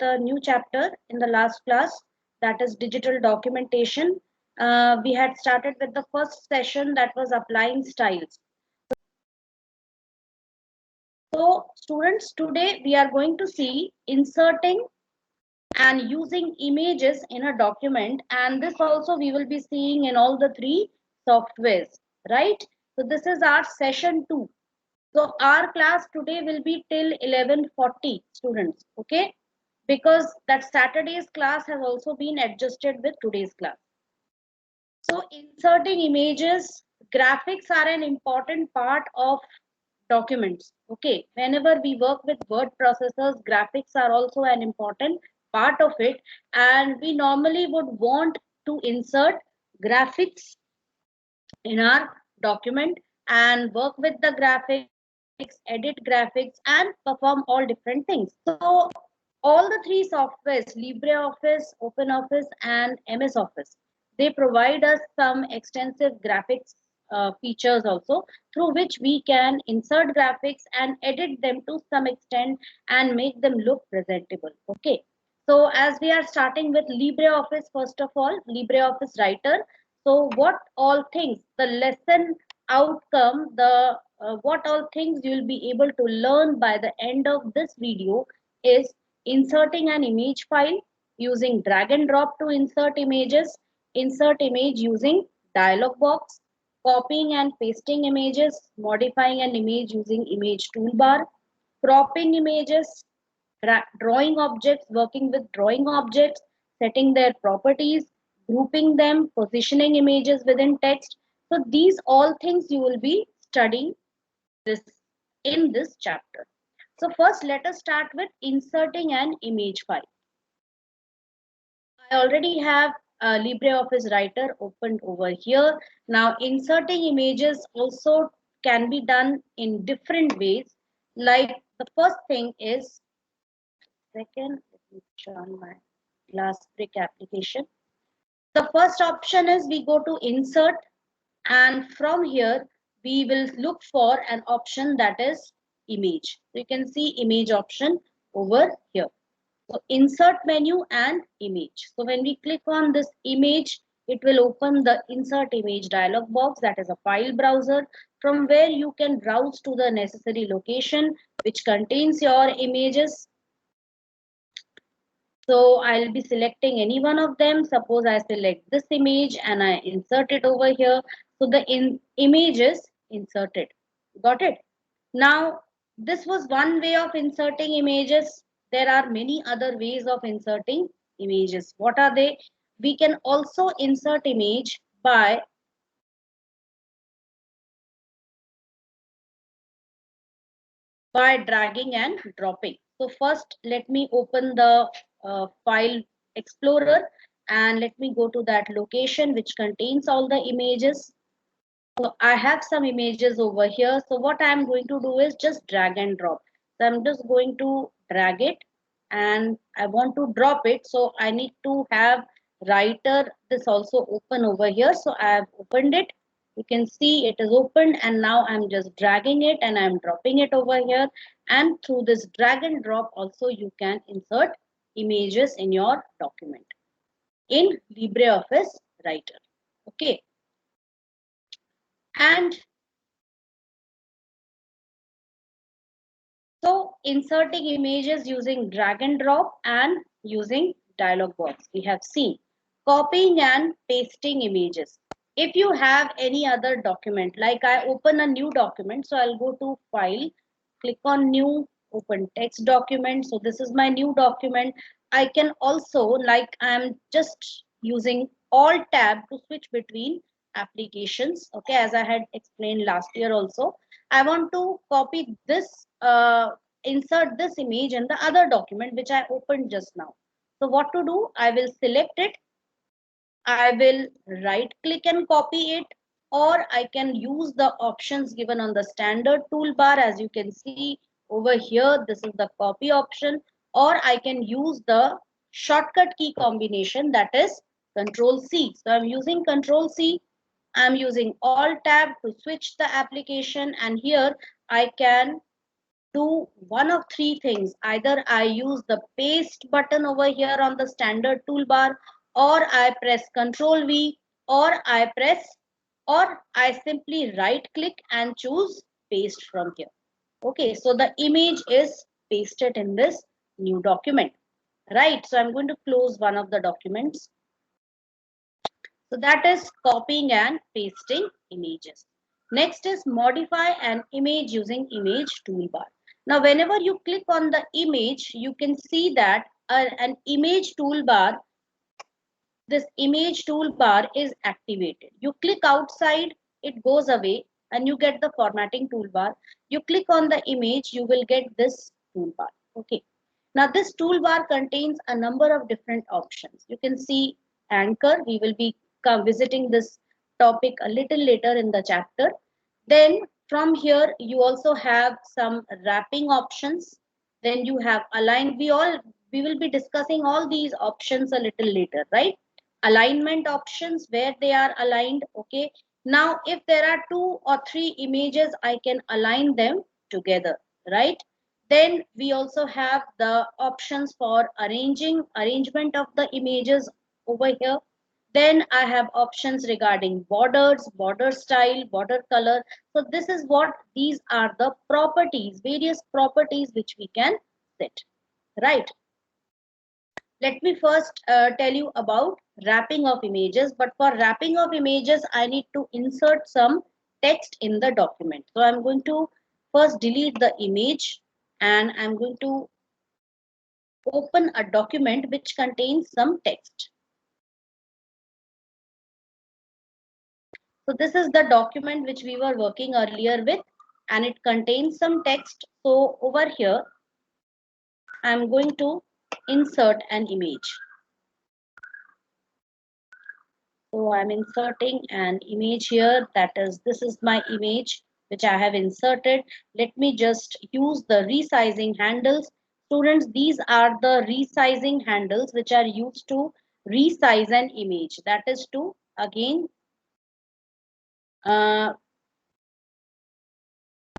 a new chapter in the last class, that is digital documentation. We had started with the first session, that was applying styles. So students, today we are going to see inserting and using images in a document, and this also we will be seeing in all the three softwares, right? So this is our session 2. So our class today will be till 11:40 students, okay? Because that Saturday's class has also been adjusted with today's class. So inserting images, graphics are an important part of documents, okay? Whenever we work with word processors, graphics are also an important part of it, and we normally would want to insert graphics in our document and work with the graphics, edit graphics, and perform all different things. So all the three softwares, LibreOffice, OpenOffice, and MS Office, they provide us some extensive graphics features also, through which we can insert graphics and edit them to some extent and make them look presentable. Okay. So as we are starting with LibreOffice, first of all, LibreOffice Writer. So what all things, the lesson outcome, the what all things you will be able to learn by the end of this video is inserting an image file using drag and drop to insert images, insert image using dialog box, copying and pasting images, modifying an image using image toolbar, cropping images, drawing objects, working with drawing objects, setting their properties, grouping them, positioning images within text. So these all things you will be studying this in this chapter. So first let us start with inserting an image file. I already have LibreOffice Writer opened over here. Now inserting images also can be done in different ways. Like the first thing is, second, let me turn my glass brick application. The first option is we go to insert, and from here we will look for an option that is image. So you can see image option over here. So insert menu and image. So when we click on this image, it will open the insert image dialog box, that is a file browser, from where you can browse to the necessary location which contains your images. So I'll be selecting any one of them. Suppose I select this image and I insert it over here. So the image is inserted. Got it? Now, this was one way of inserting images. There are many other ways of inserting images. What are they? We can also insert image by dragging and dropping. So first, let me open the file explorer and let me go to that location which contains all the images. So I have some images over here. So what I'm going to do is just drag and drop. So I'm just going to drag it and I want to drop it. So I need to have writer this also open over here. So I have opened it. You can see it is opened, and now I'm just dragging it and I'm dropping it over here. And through this drag and drop also you can insert images in your document in LibreOffice Writer. Okay. And so inserting images using drag and drop and using dialog box we have seen. Copying and pasting images. If you have any other document, like I open a new document, so I'll go to file, click on new, open text document. So this is my new document. I can also, like I'm just using alt tab to switch between applications. Okay, as I had explained last year also. I want to copy this, insert this image in the other document which I opened just now. So what to do? I will select it. I will right click and copy it, or I can use the options given on the standard toolbar. As you can see over here, this is the copy option, or I can use the shortcut key combination, that is Control C. So I'm using Control C. I'm using Alt Tab to switch the application, and here I can do one of three things. Either I use the paste button over here on the standard toolbar, or I press Ctrl V, or I simply right click and choose paste from here. Okay, so the image is pasted in this new document. Right, so I'm going to close one of the documents. So that is copying and pasting images. Next is modify an image using image toolbar. Now, whenever you click on the image, you can see that an image toolbar, this image toolbar is activated. You click outside, it goes away and you get the formatting toolbar. You click on the image, you will get this toolbar. Okay. Now this toolbar contains a number of different options. You can see anchor. We will be visiting this topic a little later in the chapter. Then from here, you also have some wrapping options. Then you have align. We will be discussing all these options a little later, right? Alignment options, where they are aligned. Okay. Now, if there are two or three images, I can align them together, right? Then we also have the options for arrangement of the images over here. Then I have options regarding borders, border style, border color. So this is what these are the properties, various properties which we can set, right? Let me first tell you about wrapping of images. But for wrapping of images, I need to insert some text in the document. So I'm going to first delete the image and I'm going to open a document which contains some text. So this is the document which we were working earlier with and it contains some text. So over here, I'm going to insert an image. So I'm inserting an image here. This is my image which I have inserted. Let me just use the resizing handles. Students, these are the resizing handles which are used to resize an image. That is to again uh,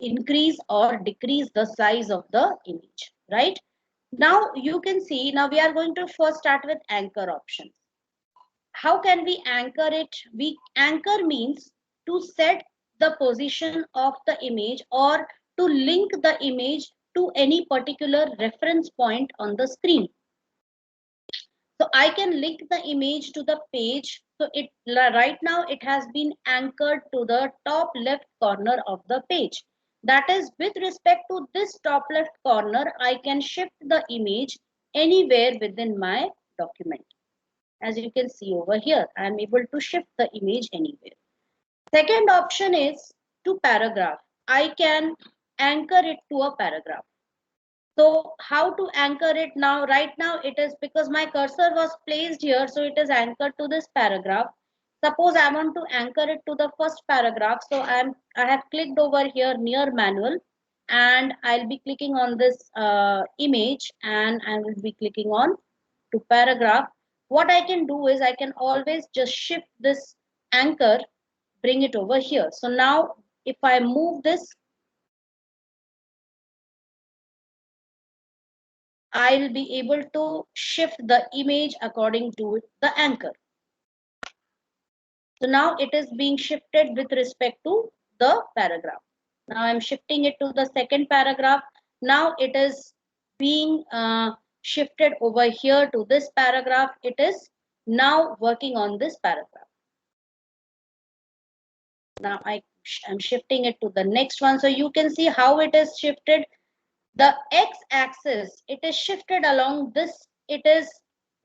increase or decrease the size of the image, right? Now you can see, now we are going to first start with anchor options. How can we anchor it? We anchor means to set the position of the image or to link the image to any particular reference point on the screen. So I can link the image to the page. So it right now it has been anchored to the top left corner of the page. That is, with respect to this top left corner, I can shift the image anywhere within my document. As you can see over here, I am able to shift the image anywhere. Second option is to paragraph. I can anchor it to a paragraph. So how to anchor it now? Right now it is because my cursor was placed here, so it is anchored to this paragraph. Suppose I want to anchor it to the first paragraph, so I have clicked over here near manual, and I'll be clicking on this image, and I will be clicking on to paragraph. What I can do is I can always just shift this anchor, bring it over here. So now if I move this, I'll be able to shift the image according to the anchor. So now it is being shifted with respect to the paragraph. Now I'm shifting it to the second paragraph. Now it is being shifted over here to this paragraph. It is now working on this paragraph. Now I'm shifting it to the next one. So you can see how it is shifted. The x-axis, it is shifted along this, it is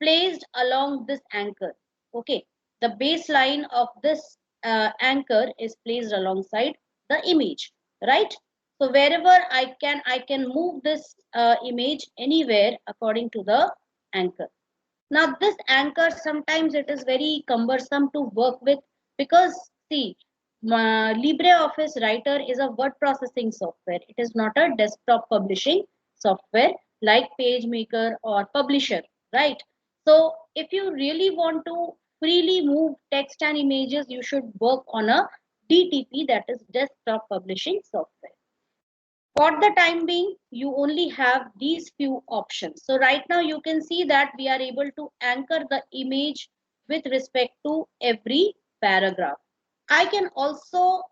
placed along this anchor. Okay, the baseline of this anchor is placed alongside the image, right? So wherever I can move this image anywhere according to the anchor. Now this anchor, sometimes it is very cumbersome to work with because see, LibreOffice Writer is a word processing software. It is not a desktop publishing software like PageMaker or Publisher, right? So if you really want to freely move text and images, you should work on a DTP, that is desktop publishing software. For the time being, you only have these few options. So right now you can see that we are able to anchor the image with respect to every paragraph. I can also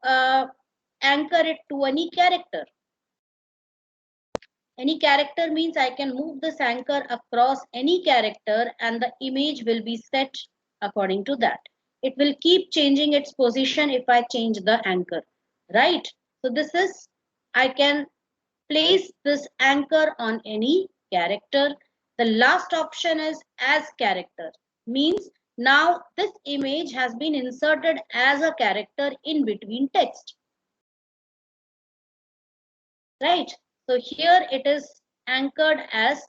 anchor it to any character. Any character means I can move this anchor across any character and the image will be set according to that. It will keep changing its position if I change the anchor, right? So this is, I can place this anchor on any character. The last option is as character, means now this image has been inserted as a character in between text, right? So here it is anchored as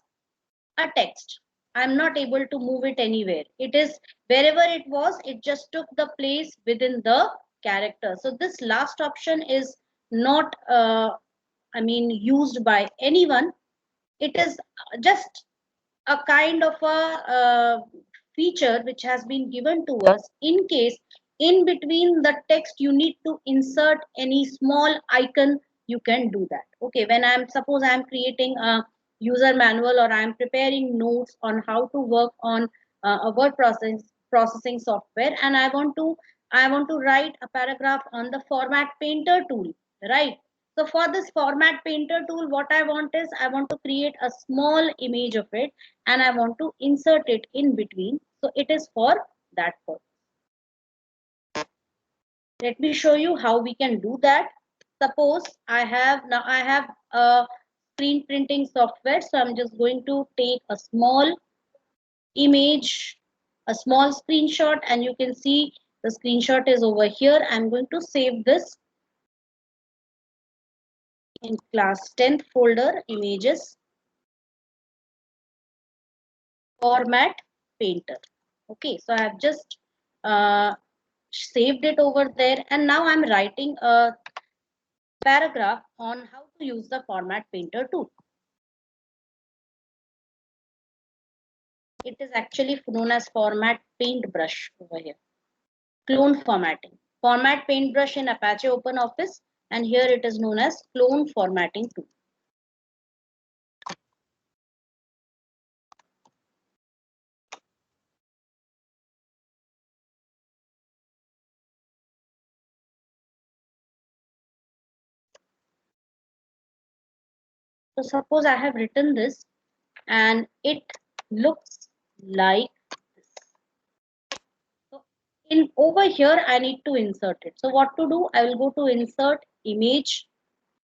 a text. I'm not able to move it anywhere. It is wherever it was, it just took the place within the character. So this last option is not, used by anyone. It is just a kind of a feature which has been given to us in case in between the text you need to insert any small icon. You can do that. Okay, when I'm, suppose I'm creating a user manual or I'm preparing notes on how to work on a processing software, and I want to write a paragraph on the format painter tool, right? So for this format painter tool, what I want is I want to create a small image of it and I want to insert it in between. So it is for that purpose. Let me show you how we can do that. Suppose I have a screen printing software. So I'm just going to take a small image, a small screenshot, and you can see the screenshot is over here. I'm going to save this in class 10th folder, images, format painter. Okay, so I have just uh, saved it over there, and now I'm writing a paragraph on how to use the format painter tool. It is actually known as format paintbrush over here. Clone formatting. Format paintbrush in Apache OpenOffice, and here it is known as clone formatting tool. So suppose I have written this and it looks like this. So in over here, I need to insert it. So what to do? I will go to insert image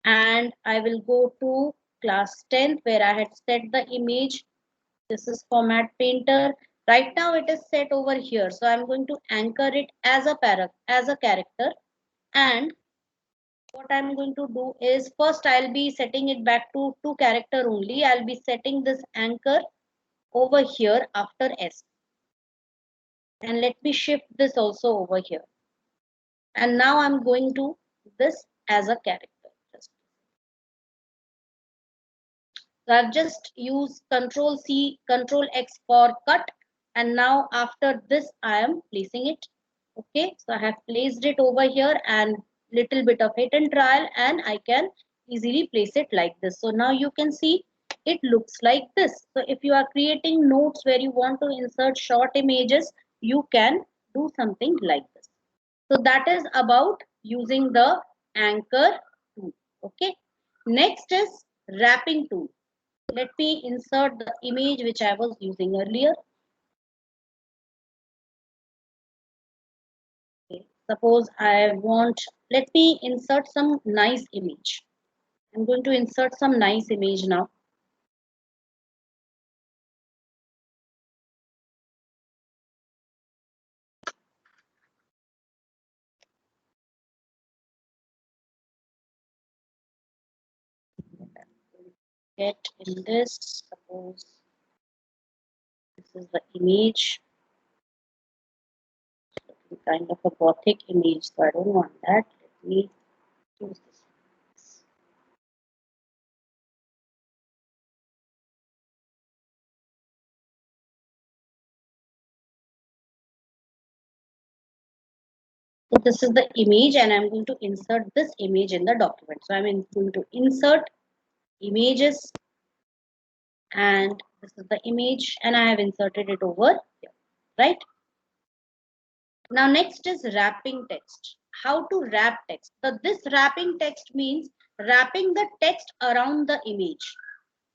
and I will go to class 10th where I had set the image. This is format painter. Right now it is set over here. So I'm going to anchor it as a character. And what I'm going to do is first I'll be setting it back to two character only. I'll be setting this anchor over here after S. And let me shift this also over here. And now I'm going to this as a character. So I've just used Control C, Control X for cut. And now after this, I am placing it. Okay, so I have placed it over here and little bit of hit and trial and I can easily place it like this. So now you can see it looks like this. So if you are creating notes where you want to insert short images, you can do something like this. So that is about using the anchor tool. Okay. Next is wrapping tool. Let me insert the image which I was using earlier. Okay. Suppose I want, let me insert some nice image. I'm going to insert some nice image now. Get in this, suppose this is the image, kind of a gothic image, so I don't want that. Let me choose this. So this is the image and I'm going to insert this image in the document. So I'm going to insert images and this is the image and I have inserted it over here, right? Now next is wrapping text. How to wrap text? So this wrapping text means wrapping the text around the image.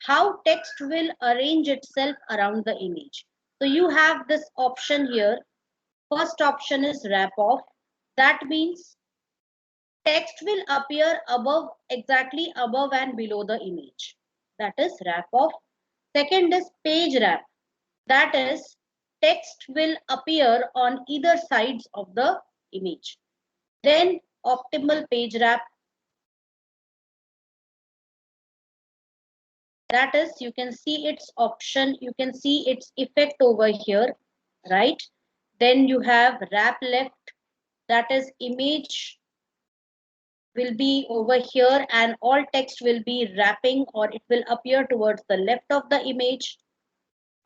How text will arrange itself around the image. So you have this option here. First option is wrap off. That means text will appear above, exactly above and below the image. That is wrap off. Second is page wrap. That is text will appear on either sides of the image. Then optimal page wrap. That is, you can see its option, you can see its effect over here, right? Then you have wrap left. That is image will be over here and all text will be wrapping or it will appear towards the left of the image.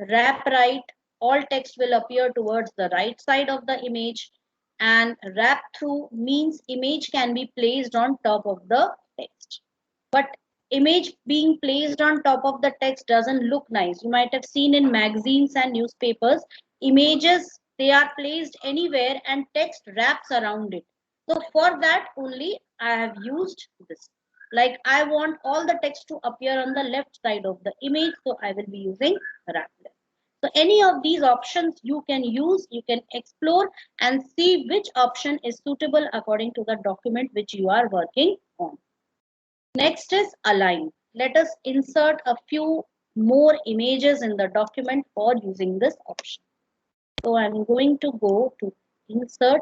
Wrap right, all text will appear towards the right side of the image. And wrap through means image can be placed on top of the text. But image being placed on top of the text doesn't look nice. You might have seen in magazines and newspapers, images, they are placed anywhere and text wraps around it. So for that only I have used this. Like I want all the text to appear on the left side of the image, so I will be using wrap left. So any of these options you can use, you can explore and see which option is suitable according to the document which you are working on. Next is align. Let us insert a few more images in the document for using this option. So I'm going to go to insert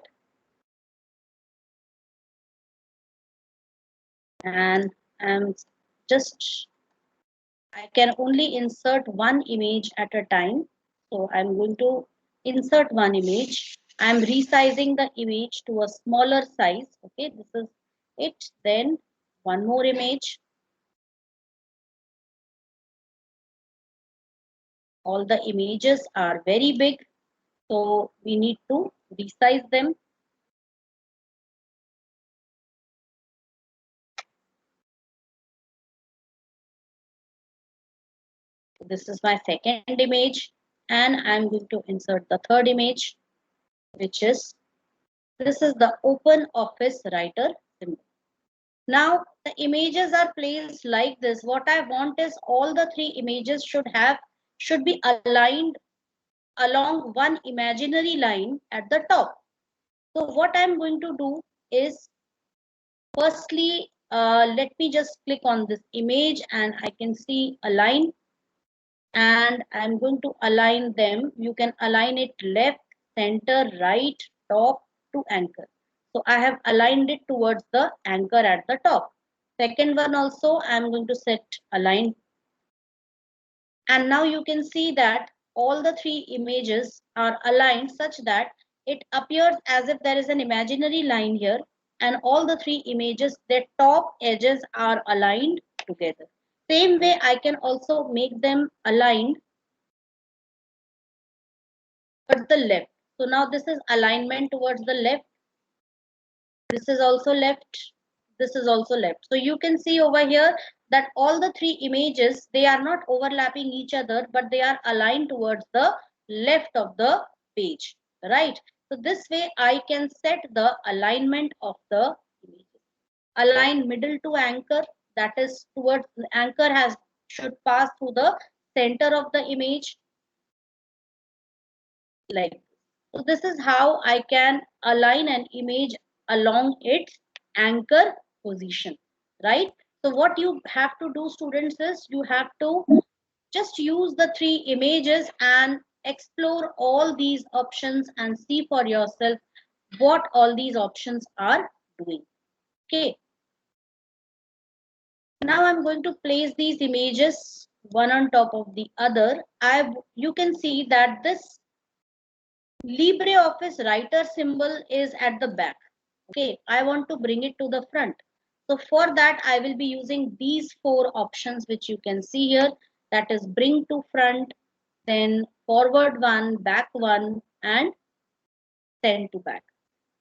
and I'm just, I can only insert one image at a time. So I'm going to insert one image. I'm resizing the image to a smaller size. Okay, this is it. Then one more image. All the images are very big, so we need to resize them. This is my second image and I'm going to insert the third image, which is, this is the Open Office Writer symbol. Now the images are placed like this. What I want is all the three images should be aligned along one imaginary line at the top. So what I'm going to do is, firstly, let me just click on this image and I can see a line and I'm going to align them. You can align it left, center, right, top to anchor. So I have aligned it towards the anchor at the top. Second one also I'm going to set align. And now you can see that all the three images are aligned such that it appears as if there is an imaginary line here and all the three images, their top edges are aligned together. Same way I can also make them aligned towards the left. So now this is alignment towards the left. This is also left. This is also left. So you can see over here that all the three images, they are not overlapping each other, but they are aligned towards the left of the page, right? So this way I can set the alignment of the images. Align middle to anchor, that is towards the anchor has should pass through the center of the image like this. So this is how I can align an image along its anchor position, right? So what you have to do, students, is you have to just use the three images and explore all these options and see for yourself what all these options are doing. Okay. Now I'm going to place these images one on top of the other. You can see that this LibreOffice writer symbol is at the back. Okay, I want to bring it to the front. So for that, I will be using these four options which you can see here. That is bring to front, then forward one, back one, and send to back.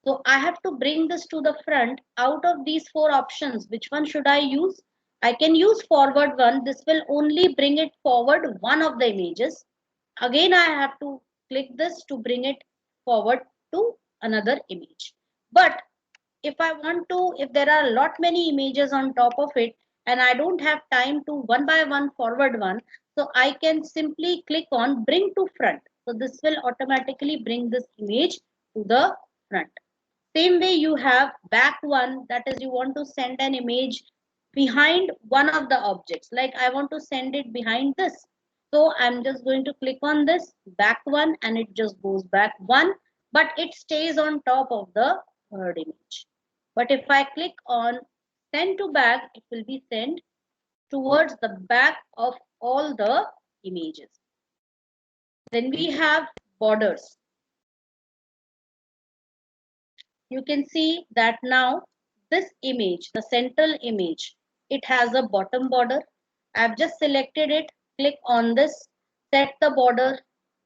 So I have to bring this to the front. Out of these four options, which one should I use? I can use forward one. This will only bring it forward one of the images. Again, I have to click this to bring it forward to another image. But if I want to, if there are a lot many images on top of it and I don't have time to one by one forward one, so I can simply click on bring to front. So this will automatically bring this image to the front. Same way you have back one, that is you want to send an image behind one of the objects. Like I want to send it behind this. So I'm just going to click on this back one and it just goes back one, but it stays on top of the third image. But if I click on send to back, it will be sent towards the back of all the images. Then we have borders. You can see that now this image, the central image, it has a bottom border. I've just selected it, click on this, set the border,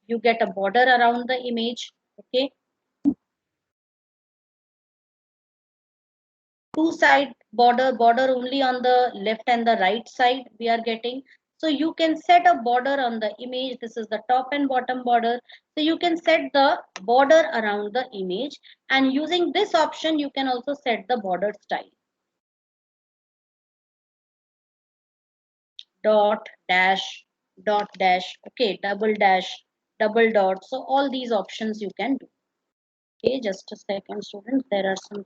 you get a border around the image. Okay, two side border only on the left and the right side we are getting. So you can set a border on the image. This is the top and bottom border. So you can set the border around the image, and using this option you can also set the border style. Dot dash dot dash, okay, double dash, double dot. So all these options you can do. Okay, just a second students, there are some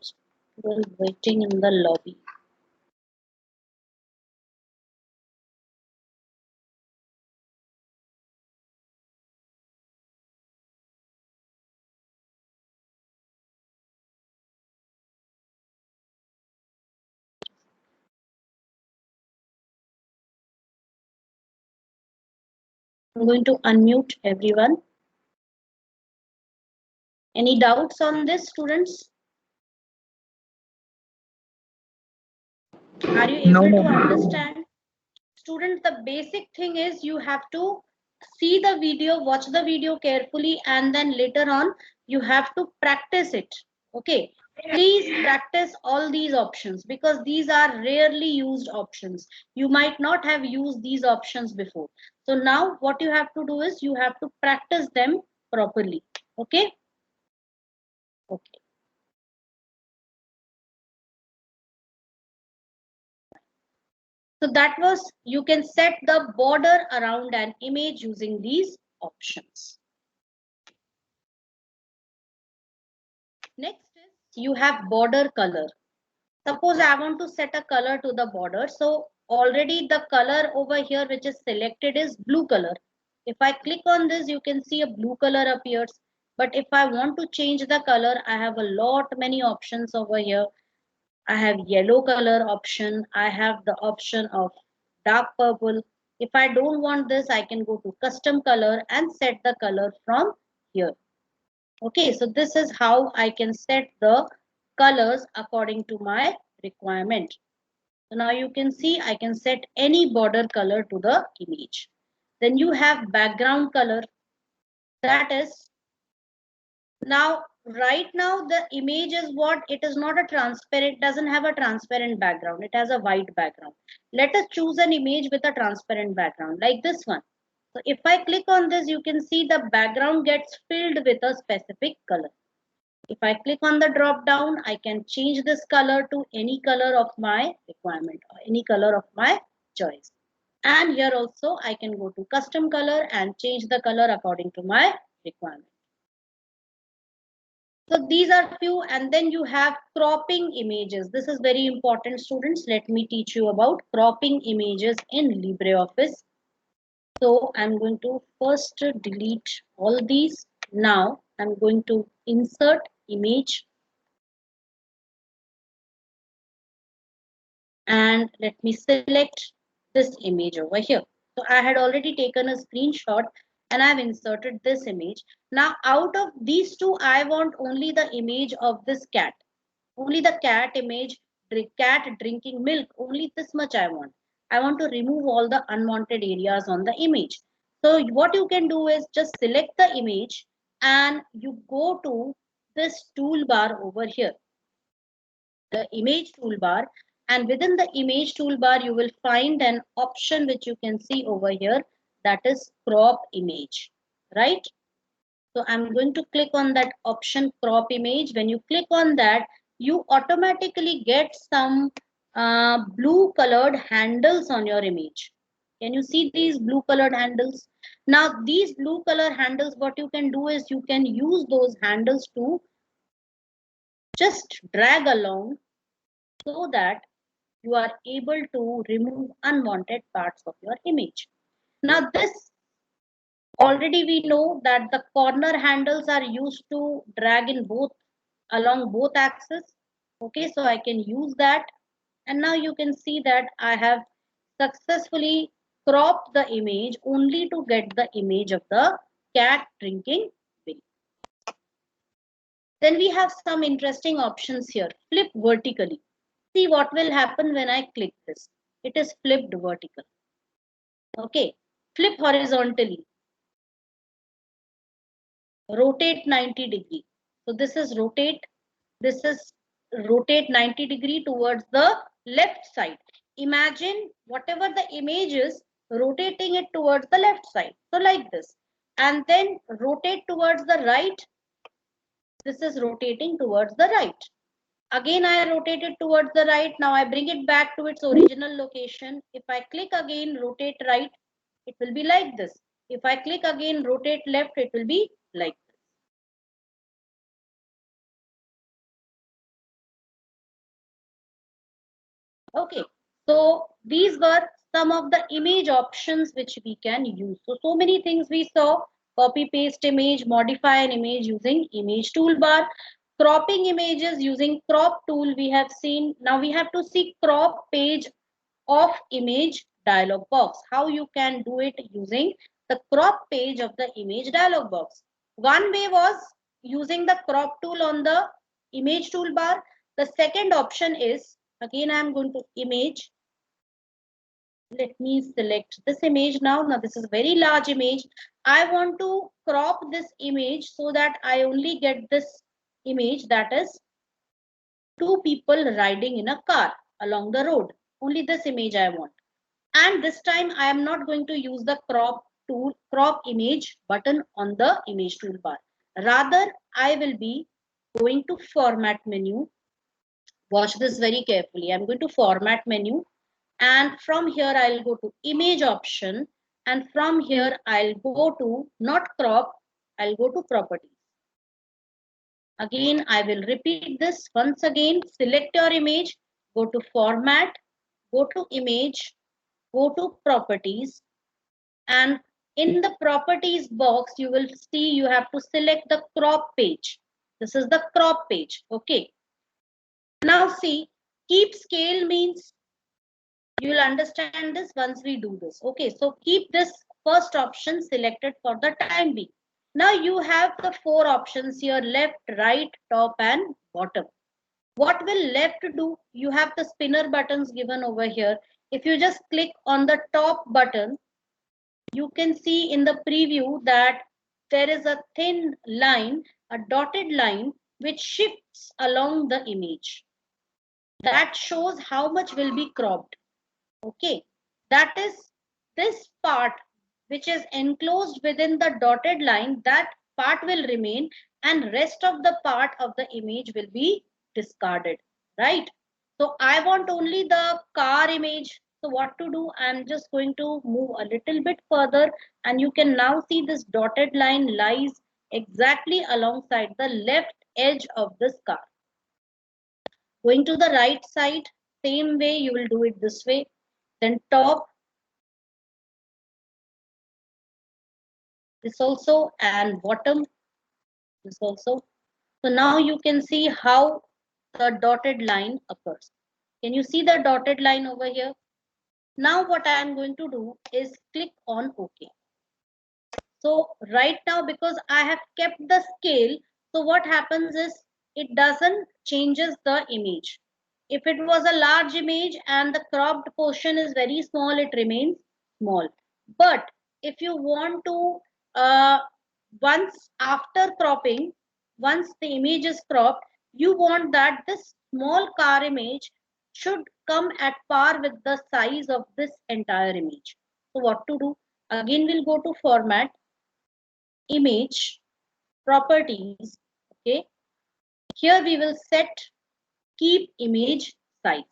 people waiting in the lobby. I'm going to unmute everyone. Any doubts on this, students? Are you No, able to ma'am. understand? Students, the basic thing is you have to see the video, watch the video carefully, and then later on you have to practice it. Okay, please practice all these options because these are rarely used options. You might not have used these options before. So now what you have to do is you have to practice them properly. Okay. Okay. So that was, you can set the border around an image using these options. Next is you have border color. Suppose I want to set a color to the border. So already the color over here which is selected is blue color. If I click on this, you can see a blue color appears. But if I want to change the color, I have a lot many options over here. I have yellow color option. I have the option of dark purple. If I don't want this, I can go to custom color and set the color from here. Okay, so this is how I can set the colors according to my requirement. So now you can see I can set any border color to the image. Then you have background color. That is, now right now the image is what, it is not a transparent, doesn't have a transparent background, it has a white background. Let us choose an image with a transparent background like this one. So if I click on this, you can see the background gets filled with a specific color. If I click on the drop down, I can change this color to any color of my requirement or any color of my choice. And here also I can go to custom color and change the color according to my requirement. So these are few, and then you have cropping images. This is very important, students. Let me teach you about cropping images in LibreOffice. So I'm going to first delete all these. Now I'm going to insert image. And let me select this image over here. So I had already taken a screenshot and I've inserted this image. Now out of these two, I want only the image of this cat. Only the cat image, cat drinking milk, only this much I want. I want to remove all the unwanted areas on the image. So what you can do is just select the image and you go to this toolbar over here, the image toolbar, and within the image toolbar you will find an option which you can see over here, that is crop image, right? So I'm going to click on that option crop image. When you click on that, you automatically get some blue colored handles on your image. Can you see these blue colored handles? Now these blue color handles, what you can do is you can use those handles to just drag along so that you are able to remove unwanted parts of your image. Now this already we know that the corner handles are used to drag in both along both axes. Okay, so I can use that. And now you can see that I have successfully cropped the image only to get the image of the cat drinking milk. Then we have some interesting options here. Flip vertically. See what will happen when I click this. It is flipped vertical. Okay. Flip horizontally. Rotate 90 degree. So this is rotate. This is rotate 90 degree towards the left side. Imagine whatever the image is, rotating it towards the left side. So like this. And then rotate towards the right. This is rotating towards the right. Again, I rotate it towards the right. Now I bring it back to its original location. If I click again, rotate right, it will be like this. If I click again, rotate left, it will be like this. Okay, so these were some of the image options which we can use. So many things we saw: copy paste image, modify an image using image toolbar, cropping images using crop tool we have seen. Now we have to see crop page of image dialog box. How you can do it using the crop page of the image dialog box. One way was using the crop tool on the image toolbar. The second option is, again I am going to image. Let me select this image now. Now this is a very large image. I want to crop this image so that I only get this image, that is two people riding in a car along the road. Only this image I want. And this time I am not going to use the crop tool, crop image button on the image toolbar. Rather, I will be going to format menu. Watch this very carefully. I'm going to format menu, and from here I'll go to image option, and from here I'll go to not crop, I'll go to properties. Again, I will repeat this once again. Select your image, go to format, go to image, go to properties, and in the properties box you will see you have to select the crop page. This is the crop page. Okay, now see, keep scale means you will understand this once we do this. Okay, so keep this first option selected for the time being. Now you have the four options here: left, right, top and bottom. What will left do? You have the spinner buttons given over here. If you just click on the top button, you can see in the preview that there is a thin line, a dotted line, which shifts along the image. That shows how much will be cropped. Okay, that is this part which is enclosed within the dotted line, that part will remain, and rest of the part of the image will be discarded, right? So I want only the car image. So what to do? I'm just going to move a little bit further, and you can now see this dotted line lies exactly alongside the left edge of this car. Going to the right side, same way you will do it this way. Then top, this also, and bottom, this also. So now you can see how the dotted line occurs. Can you see the dotted line over here? Now what I am going to do is click on OK. So right now, because I have kept the scale, so what happens is it doesn't changes the image. If it was a large image and the cropped portion is very small, it remains small. But if you want to, once after cropping, once the image is cropped, you want that this small car image should come at par with the size of this entire image. So what to do? Again, we'll go to format, image, properties. Okay. Here we will set keep image size.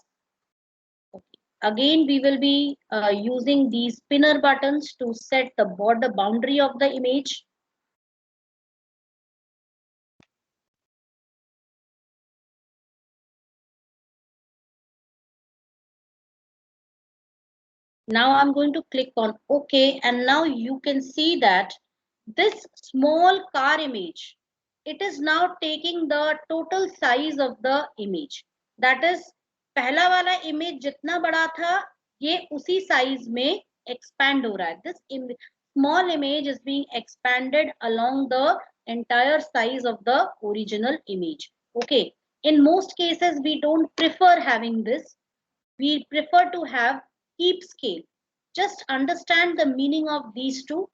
Okay. Again, we will be using these pinner buttons to set the border boundary of the image. Now I'm going to click on OK, and now you can see that this small car image, it is now taking the total size of the image. That is, पहला वाला image जितना बड़ा था, ये उसी size में expand हो रहा है. This small image is being expanded along the entire size of the original image. Okay. In most cases, we don't prefer having this. We prefer to have keep scale. Just understand the meaning of these two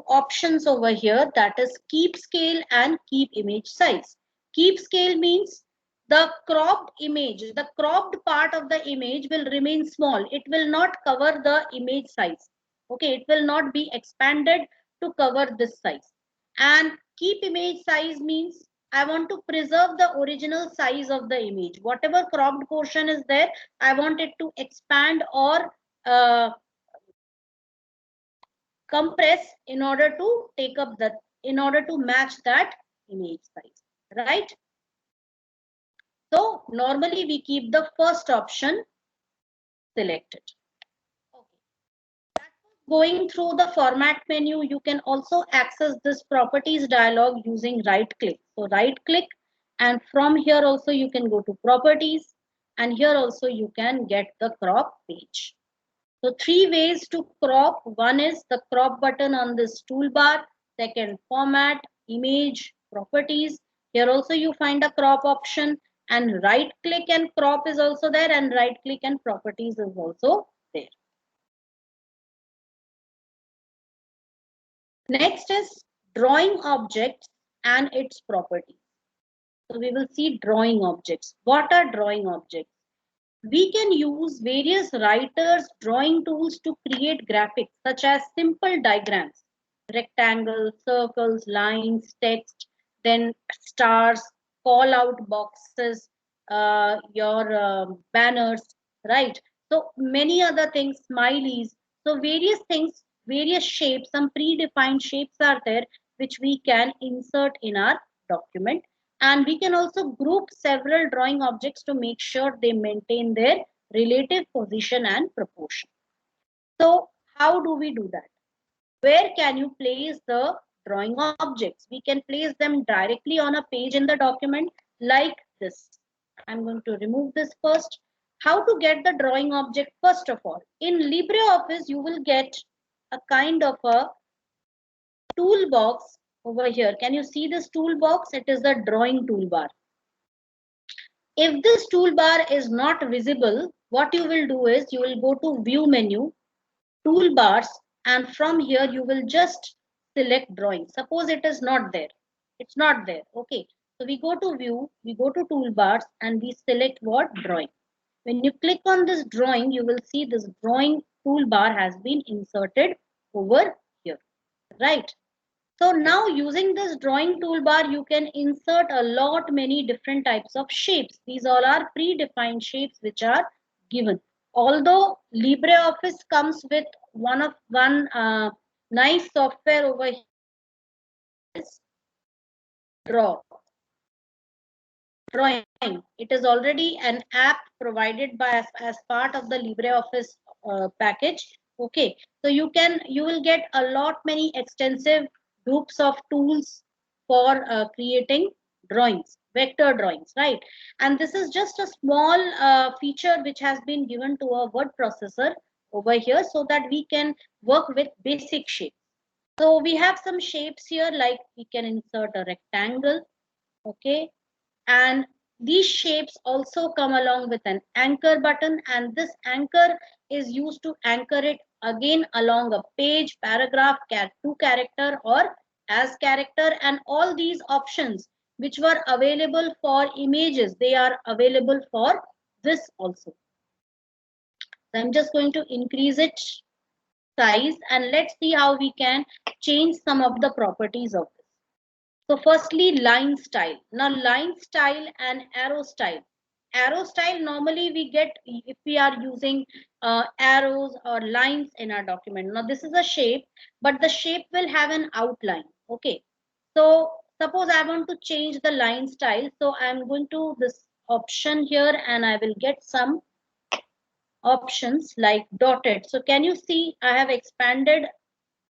options over here, that is keep scale and keep image size. Keep scale means the cropped image, the cropped part of the image will remain small. It will not cover the image size. Okay, it will not be expanded to cover this size. And keep image size means I want to preserve the original size of the image. Whatever cropped portion is there, I want it to expand or compress in order to take up that, in order to match that image size, right? So normally we keep the first option selected. Okay. Going through the format menu, you can also access this properties dialog using right click. So right click, and from here also you can go to properties, and here also you can get the crop page. So three ways to crop. One is the crop button on this toolbar. Second, format, image, properties. Here also you find a crop option, and right click and crop is also there, and right click and properties is also there. Next is drawing objects and its properties. So we will see drawing objects. What are drawing objects? We can use various writers' drawing tools to create graphics such as simple diagrams, rectangles, circles, lines, text, then stars, call out boxes, your banners, right? So many other things, smileys. So various things, various shapes, some predefined shapes are there which we can insert in our document, and we can also group several drawing objects to make sure they maintain their relative position and proportion. So how do we do that? Where can you place the drawing objects? We can place them directly on a page in the document like this. I'm going to remove this first. How to get the drawing object? First of all, in LibreOffice, you will get a kind of a toolbox over here. Can you see this toolbox? It is the drawing toolbar. If this toolbar is not visible, what you will do is you will go to view menu, toolbars, and from here you will just select drawing. Suppose it is not there. It's not there. Okay. So we go to view, we go to toolbars, and we select what? Drawing. When you click on this drawing, you will see this drawing toolbar has been inserted over here. Right. So now using this drawing toolbar, you can insert a lot many different types of shapes. These all are predefined shapes which are given. Although LibreOffice comes with one nice software over here is Draw. Drawing. It is already an app provided by as part of the LibreOffice package. Okay, so you will get a lot many extensive groups of tools for creating drawings, vector drawings, right? And this is just a small feature which has been given to a word processor over here so that we can work with basic shapes. So we have some shapes here, like we can insert a rectangle, okay, and these shapes also come along with an anchor button, and this anchor is used to anchor it again along a page, paragraph, two character or as character, and all these options which were available for images, they are available for this also. So I'm just going to increase it size, and let's see how we can change some of the properties of this. So firstly, line style. Now line style and arrow style. Arrow style normally we get if we are using arrows or lines in our document. Now this is a shape, but the shape will have an outline. Okay. So suppose I want to change the line style. So I'm going to this option here and I will get some options like dotted. So can you see I have expanded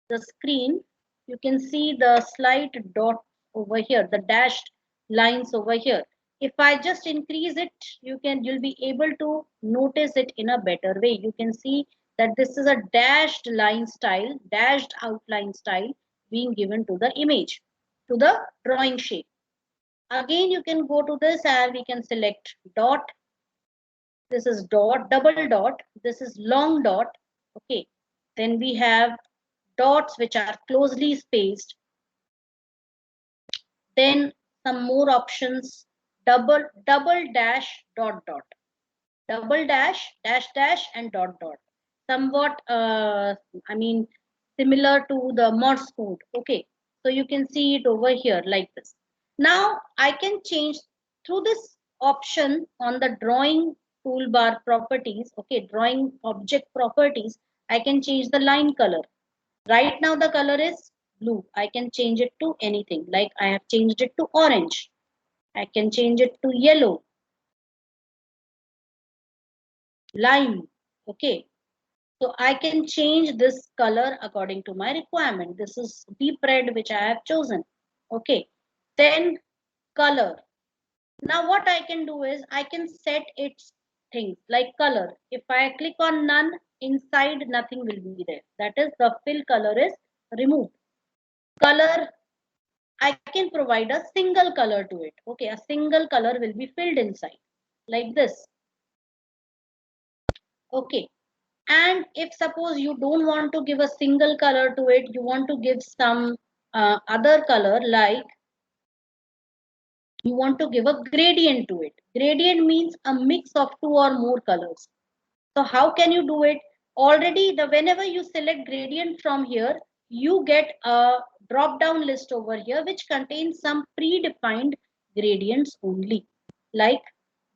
the screen? You can see the slight dot over here, the dashed lines over here. If I just increase it, you'll be able to notice it in a better way. You can see that this is a dashed line style, dashed outline style being given to the image, to the drawing shape. Again, you can go to this and we can select dot. This is dot, double dot. This is long dot. Okay. Then we have dots which are closely spaced. Then some more options, double dash dot dot, double dash dash dash and dot dot, somewhat I mean similar to the Morse code. Okay, so you can see it over here like this. Now I can change through this option on the drawing toolbar properties. Okay, drawing object properties, I can change the line color. Right now the color is blue. I can change it to anything. Like I have changed it to orange. I can change it to yellow, lime. Okay. So I can change this color according to my requirement. This is deep red which I have chosen. Okay. Then color. Now what I can do is I can set its things like color. If I click on none, inside nothing will be there. That is the fill color is removed. Color, I can provide a single color to it. Okay, a single color will be filled inside like this. Okay, and if suppose you don't want to give a single color to it, you want to give some other color, like you want to give a gradient to it. Gradient means a mix of two or more colors. So how can you do it? Already the whenever you select gradient from here, you get a drop down list over here which contains some predefined gradients only. Like,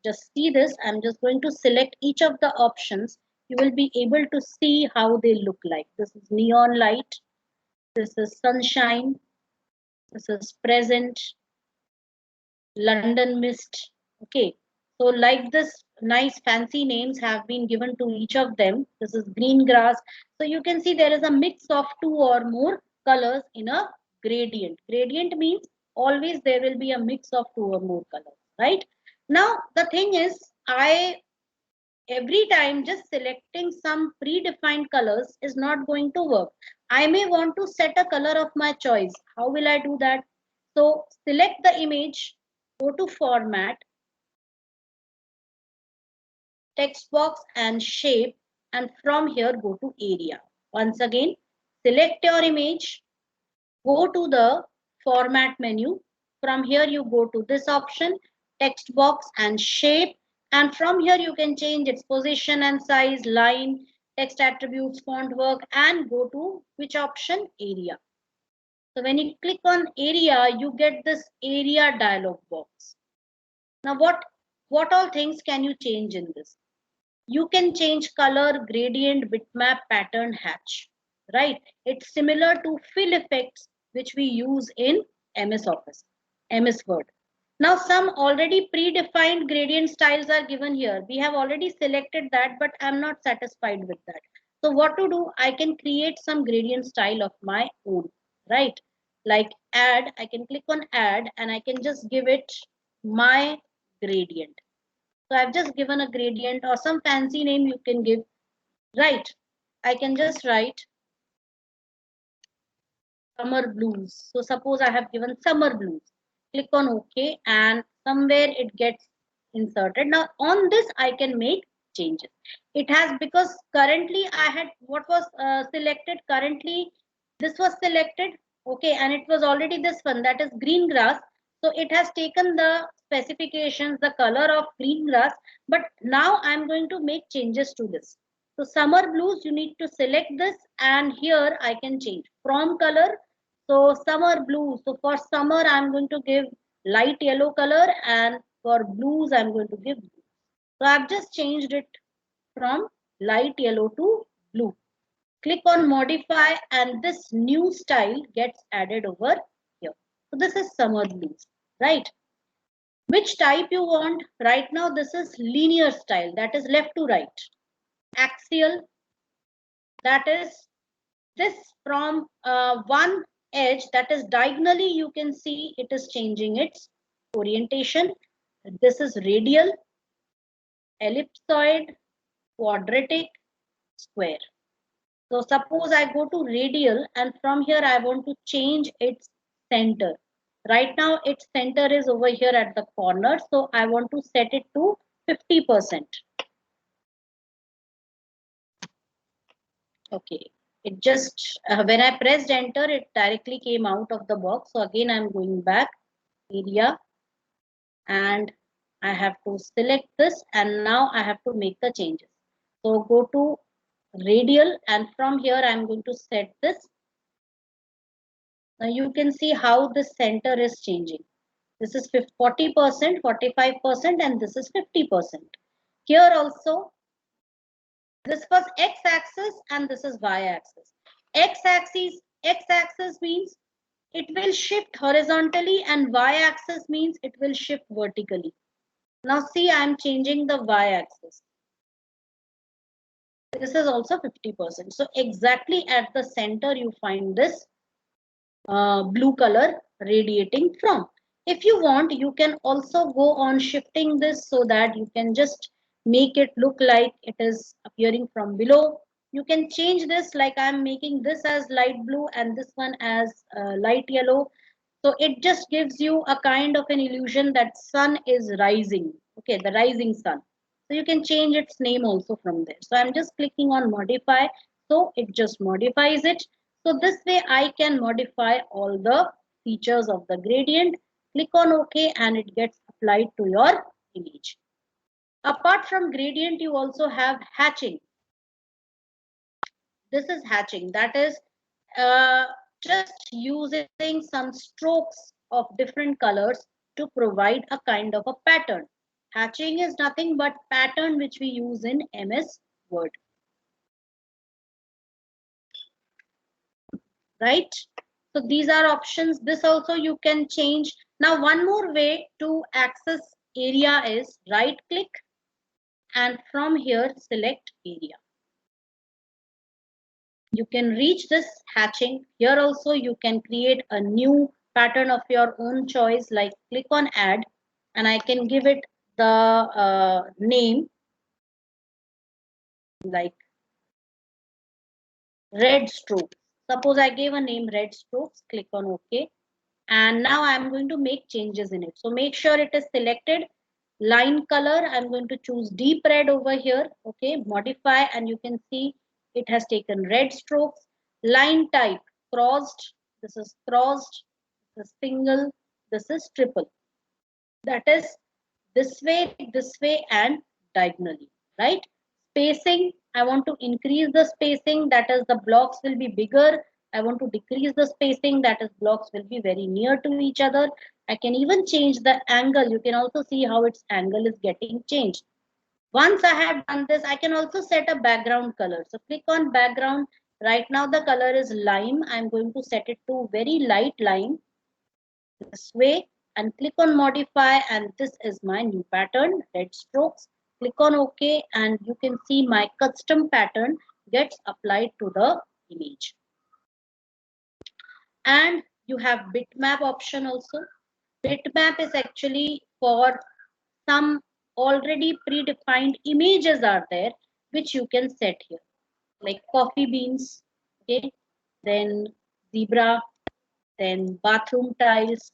just see this, I'm just going to select each of the options. You will be able to see how they look like. This is neon light, this is sunshine, this is present, London mist. Okay, so like this, nice fancy names have been given to each of them. This is green grass. So you can see there is a mix of two or more colors in a gradient. Gradient means always there will be a mix of two or more colors, right? Now the thing is, I every time just selecting some predefined colors is not going to work. I may want to set a color of my choice. How will I do that? So select the image, go to format, text box and shape, and from here go to area. Once again, select your image, go to the format menu. From here you go to this option, text box and shape, and from here you can change its position and size, line, text attributes, font work, and go to which option? Area. So when you click on area, you get this area dialog box. Now what all things can you change in this? You can change color, gradient, bitmap, pattern, hatch, right? It's similar to fill effects which we use in MS Office, MS Word. Now some already predefined gradient styles are given here. We have already selected that, but I'm not satisfied with that. So what to do? I can create some gradient style of my own, right? Like add, I can click on add and I can just give it my gradient. So I've just given a gradient or some fancy name you can give, right? I can just write summer blues. So suppose I have given summer blues. Click on OK and somewhere it gets inserted. Now on this I can make changes. It has, because currently I had what was selected currently, this was selected. Okay, and it was already this one, that is green grass. So it has taken the specifications, the color of green grass, but now I'm going to make changes to this. So summer blues, you need to select this, and here I can change from color. So summer blues, so for summer I'm going to give light yellow color, and for blues I'm going to give blue. So I've just changed it from light yellow to blue. Click on modify, and this new style gets added over here. So this is summer blues, right? Which type you want? Right now this is linear style, that is left to right. Axial, that is this from one edge, that is diagonally, you can see it is changing its orientation. This is radial, ellipsoid, quadratic, square. So suppose I go to radial, and from here I want to change its center. Right now its center is over here at the corner. So I want to set it to 50%. Okay. It just, when I pressed enter, it directly came out of the box. So again, I'm going back, area, and I have to select this, and now I have to make the changes. So go to radial, and from here I'm going to set this. Now you can see how the center is changing. This is 40%, 45%, and this is 50%. Here also, this was x-axis and this is y-axis. X-axis means it will shift horizontally, and y-axis means it will shift vertically. Now see, I am changing the y-axis. This is also 50%. So exactly at the center you find this blue color radiating from. If you want, you can also go on shifting this so that you can just make it look like it is appearing from below. You can change this, like I'm making this as light blue and this one as light yellow. So it just gives you a kind of an illusion that sun is rising. Okay, the rising sun. So you can change its name also from there. So I'm just clicking on modify. So it just modifies it. So this way I can modify all the features of the gradient. Click on OK, and it gets applied to your image. Apart from gradient, you also have hatching. This is hatching. That is just using some strokes of different colors to provide a kind of a pattern. Hatching is nothing but pattern which we use in MS Word. Right? So these are options. This also you can change. Now one more way to access area is right click, and from here select area. You can reach this hatching. Here also you can create a new pattern of your own choice, like click on add, and I can give it the name like red strokes. Suppose I gave a name red strokes, click on OK. And now I'm going to make changes in it. So make sure it is selected. Line color, I'm going to choose deep red over here. Okay, modify, and you can see it has taken red strokes. Line type, crossed. This is crossed. This is single. This is triple. That is this way, and diagonally, right? Spacing, I want to increase the spacing, that is the blocks will be bigger. I want to decrease the spacing, that is blocks will be very near to each other. I can even change the angle. You can also see how its angle is getting changed. Once I have done this, I can also set a background color. So click on background. Right now the color is lime. I'm going to set it to very light lime, this way, and click on modify, and this is my new pattern, red strokes. Click on OK, and you can see my custom pattern gets applied to the image. And you have bitmap option also. Bitmap is actually for some already predefined images are there which you can set here, like coffee beans, okay, then zebra, then bathroom tiles,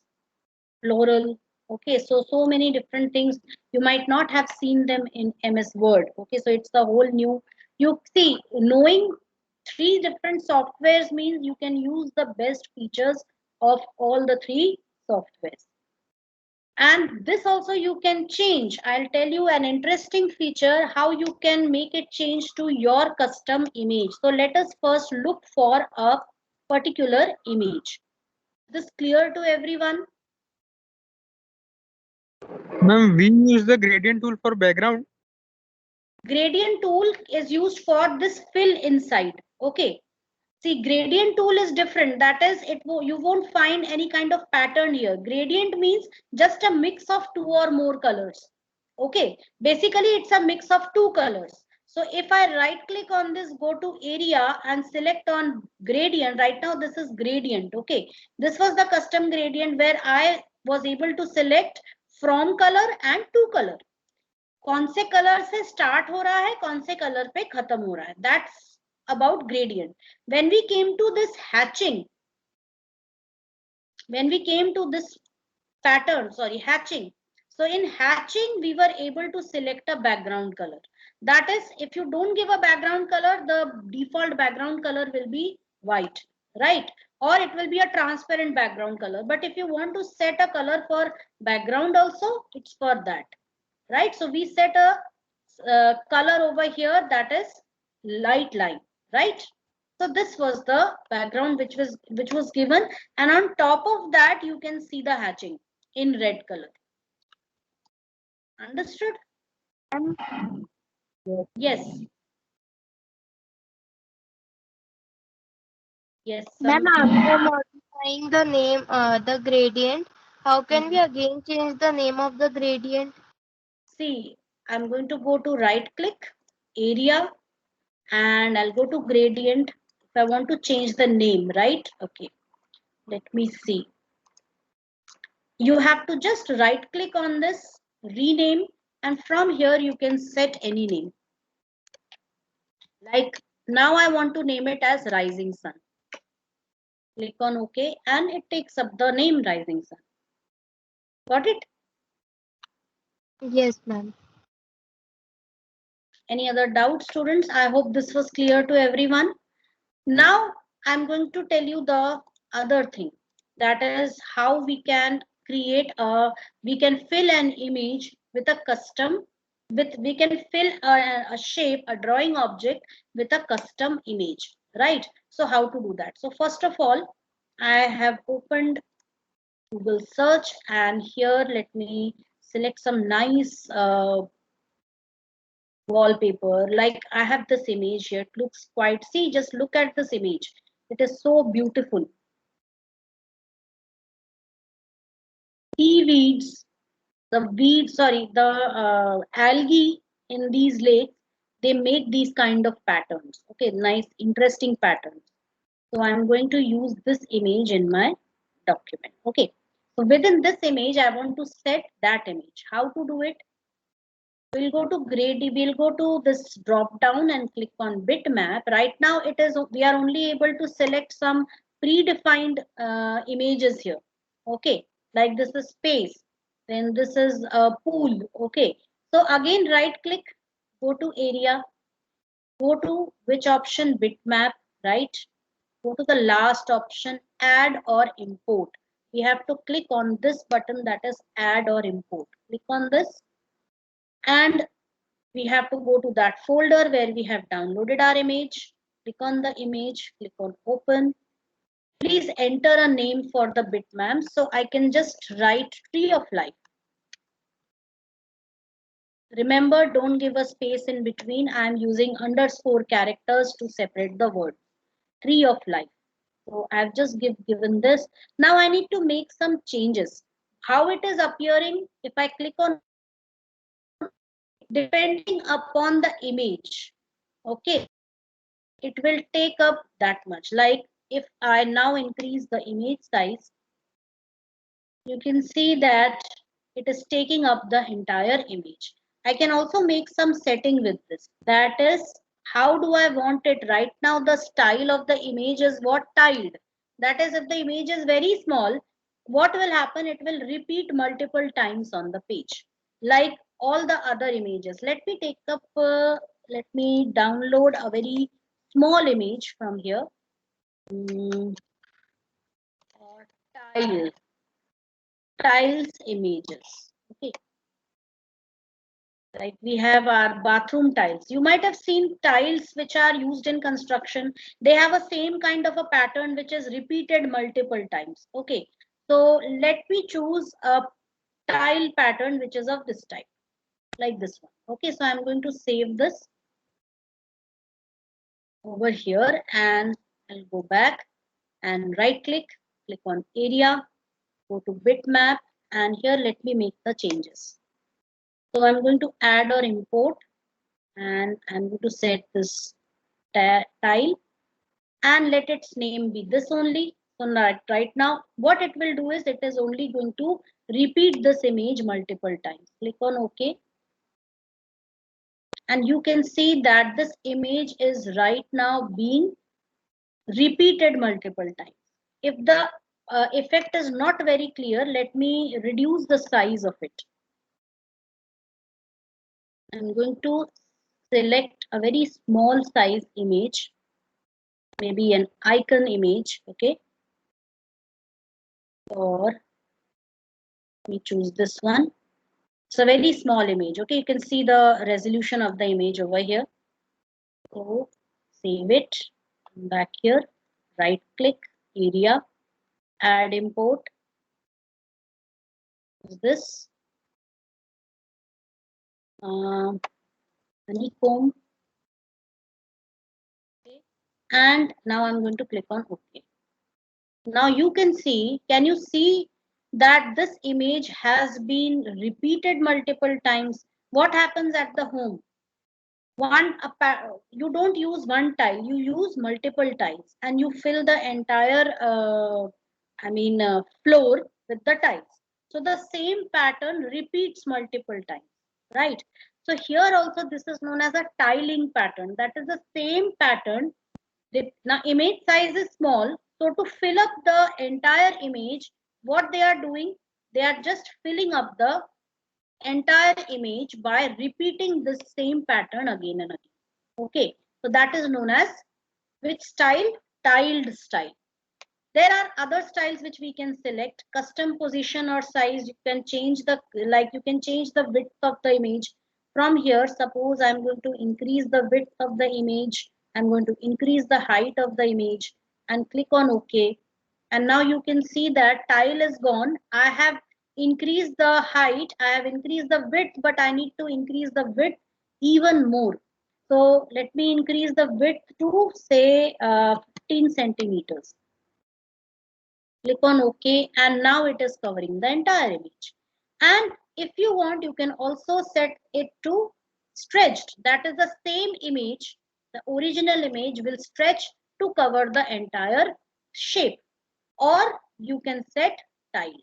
floral. Okay, so many different things. You might not have seen them in MS Word. Okay, so it's a whole new, you see, knowing Three different softwares means you can use the best features of all the three softwares. And this also you can change. I'll tell you an interesting feature how you can make it change to your custom image. So let us first look for a particular image. This clear to everyone? Ma'am, we use the gradient tool for background. Gradient tool is used for this fill inside. Okay. See, gradient tool is different. That is, you won't find any kind of pattern here. Gradient means just a mix of two or more colors. Okay. Basically, it's a mix of two colors. So if I right click on this, go to area and select on gradient. Right now, this is gradient. Okay. This was the custom gradient where I was able to select from color and to color. कौन से colour से start हो रहा है कौन से colour पे खत्म हो रहा है that's about gradient. When we came to this hatching, when we came to this pattern, sorry, hatching, so in hatching we were able to select a background color. That is, if you don't give a background color, the default background color will be white, right? Or it will be a transparent background color. But if you want to set a color for background also, it's for that, right? So we set a color over here, that is light line, right? So this was the background which was given, and on top of that you can see the hatching in red color. Understood? Yes. Yes. Ma'am, after modifying the name, the gradient, how can we Mhm. again change the name of the gradient? See, I'm going to go to right click, area, and I'll go to gradient. If I want to change the name, right? Okay, let me see. You have to just right click on this, rename, and from here you can set any name. Like now I want to name it as Rising Sun. Click on OK and it takes up the name Rising Sun. Got it? Yes, ma'am. Any other doubts, students? I hope this was clear to everyone. Now I'm going to tell you the other thing. That is how we can fill an image with a custom, we can fill a shape, a drawing object with a custom image, right? So how to do that? So first of all, I have opened Google search, and here let me select some nice wallpaper. Like I have this image here, it looks quite, see, just look at this image, it is so beautiful. Seaweeds, the weeds, sorry, the algae in these lakes, they make these kind of patterns. Okay, nice interesting patterns. So I'm going to use this image in my document. Okay, so within this image I want to set that image. How to do it? We'll go to we'll go to this drop down and click on bitmap. Right now it is, we are only able to select some predefined images here. Okay, like this is space, then this is a pool. Okay, so again right click, go to area, go to which option, bitmap, right? Go to the last option, add or import. We have to click on this button, that is add or import. Click on this, and we have to go to that folder where we have downloaded our image. Click on the image, click on open. Please enter a name for the bitmap. So I can just write Tree of Life. Remember, don't give a space in between. I am using underscore characters to separate the word. Tree of Life. So I've just given this. Now I need to make some changes. How it is appearing, if I click on, depending upon the image, okay, it will take up that much. Like if I now increase the image size, you can see that it is taking up the entire image. I can also make some setting with this. That is, how do I want it? Right now the style of the image is what? Tiled. That is, if the image is very small, what will happen? It will repeat multiple times on the page, like all the other images. Let me take up, let me download a very small image from here. Or tiles images. Okay. Like we have our bathroom tiles. You might have seen tiles which are used in construction. They have a same kind of a pattern which is repeated multiple times. Okay. So let me choose a tile pattern which is of this type, like this one. Okay. So I'm going to save this over here and I'll go back and right click on area, go to bitmap, and here let me make the changes. So I'm going to add or import, and I'm going to set this tile and let its name be this only. So right now what it will do is it is only going to repeat this image multiple times. Click on OK, and you can see that this image is right now being repeated multiple times. If the effect is not very clear, let me reduce the size of it. I'm going to select a very small size image, maybe an icon image. Okay, or let me choose this one. It's a very small image. Okay, you can see the resolution of the image over here. So save it, come back here, right click, area, add import. This honeycomb. Okay. And now I'm going to click on OK. Now you can you see that this image has been repeated multiple times? What happens at the home? You don't use one tile, you use multiple tiles and you fill the entire floor with the tiles. So the same pattern repeats multiple times, right? So here also this is known as a tiling pattern. That is the same pattern. Now image size is small, so to fill up the entire image, what they are doing, they are just filling up the entire image by repeating this same pattern again and again. Okay, so that is known as which style? Tiled style. There are other styles which we can select. Custom position or size. You can change the you can change the width of the image. From here, suppose I'm going to increase the width of the image. I'm going to increase the height of the image and click on OK. And now you can see that tile is gone. I have increased the height, I have increased the width, but I need to increase the width even more. So let me increase the width to say 15 centimeters. Click on OK, and now it is covering the entire image. And if you want, you can also set it to stretched. That is the same image, the original image will stretch to cover the entire shape. Or you can set tiled.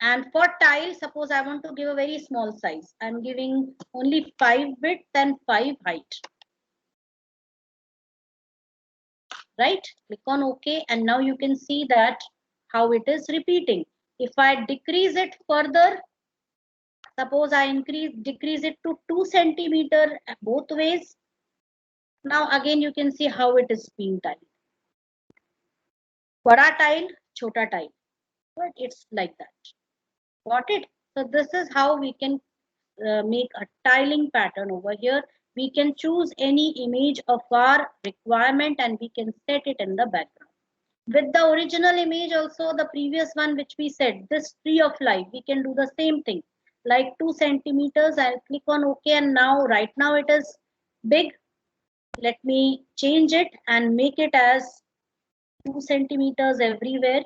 And for tile, suppose I want to give a very small size. I'm giving only 5 width and 5 height. Right? Click on OK, and now you can see that how it is repeating. If I decrease it further, suppose I decrease it to 2 centimeter both ways. Now again you can see how it is being tiled. Bada tile, chota tile. But it's like that. Got it? So this is how we can make a tiling pattern over here. We can choose any image of our requirement and we can set it in the background. With the original image also, the previous one which we said, this tree of life, we can do the same thing. Like 2 centimeters, I'll click on OK, and now right now it is big. Let me change it and make it as 2 centimeters everywhere.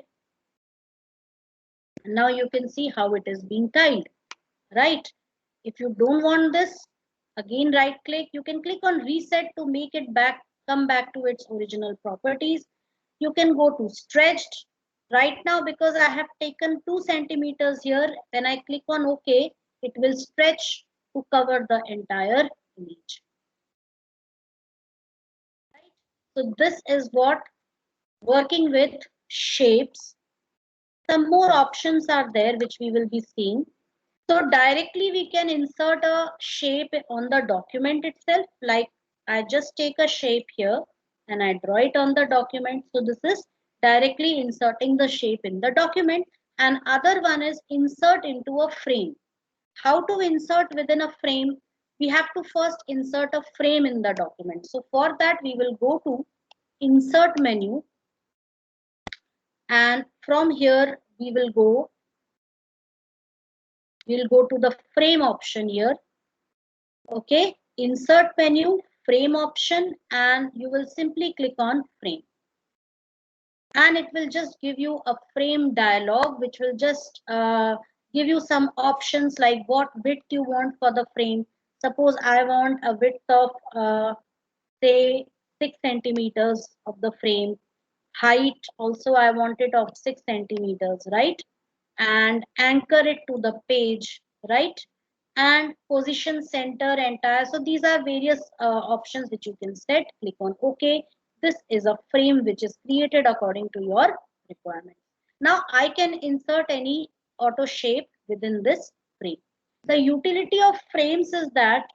Now you can see how it is being tiled, right? If you don't want this, again right click, you can click on reset to make it come back to its original properties. You can go to stretched. Right now, because I have taken 2 centimeters here, when I click on OK, it will stretch to cover the entire image. Right? So this is what working with shapes. Some more options are there which we will be seeing. So directly we can insert a shape on the document itself, like I just take a shape here and I draw it on the document. So this is directly inserting the shape in the document, and other one is insert into a frame. How to insert within a frame? We have to first insert a frame in the document. So for that we will go to insert menu, and from here we'll go to the frame option here. Okay, insert menu, frame option, and you will simply click on frame, and it will just give you a frame dialog which will just give you some options like what width you want for the frame. Suppose I want a width of say 6 centimeters of the frame. Height also I want it of 6 centimeters, right? And anchor it to the page, right? And position center entire. So these are various options which you can set. Click on OK. This is a frame which is created according to your requirement. Now I can insert any auto shape within this frame. The utility of frames is that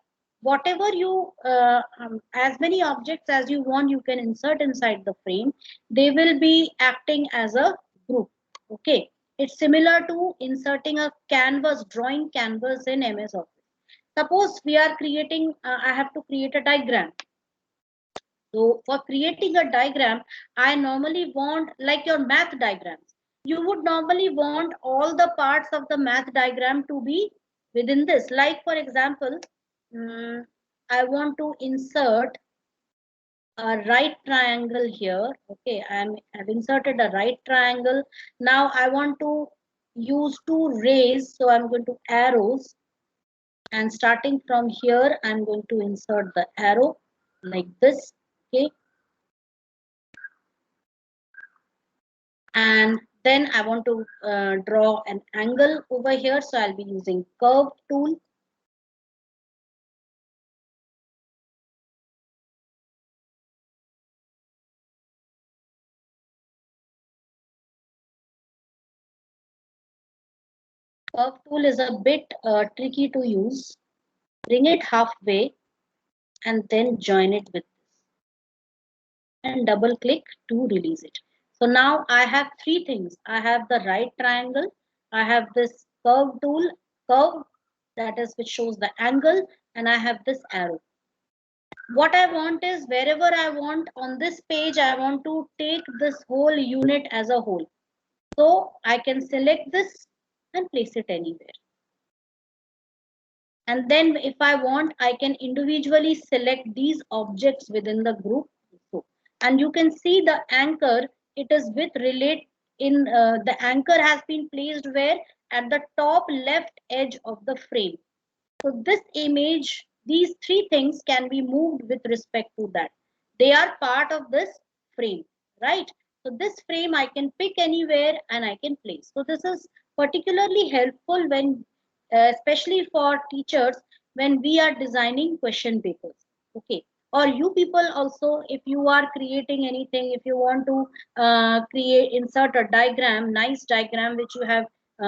whatever you as many objects as you want, you can insert inside the frame. They will be acting as a group. Okay, it's similar to inserting a canvas, drawing canvas in MS Office. Suppose we are creating I have to create a diagram. So for creating a diagram, I normally want, like your math diagrams, you would normally want all the parts of the math diagram to be within this. Like for example, I want to insert a right triangle here. Okay, I've inserted a right triangle. Now I want to use two rays, so I'm going to arrows, and starting from here I'm going to insert the arrow like this. Okay, and then I want to draw an angle over here, so I'll be using curve tool. Curve tool is a bit tricky to use. Bring it halfway and then join it with this and double click to release it. So now I have three things. I have the right triangle, I have this curve tool, curve, that is which shows the angle, and I have this arrow. What I want is wherever I want on this page, I want to take this whole unit as a whole. So I can select this and place it anywhere. And then if I want, I can individually select these objects within the group. And you can see the anchor, it is with relate in the anchor has been placed where? At the top left edge of the frame. So this image, these three things can be moved with respect to that. They are part of this frame, right? So this frame I can pick anywhere and I can place. So this is particularly helpful when, especially for teachers, when we are designing question papers. Okay. Or you people also, if you are creating anything, if you want to insert a diagram, nice diagram which you have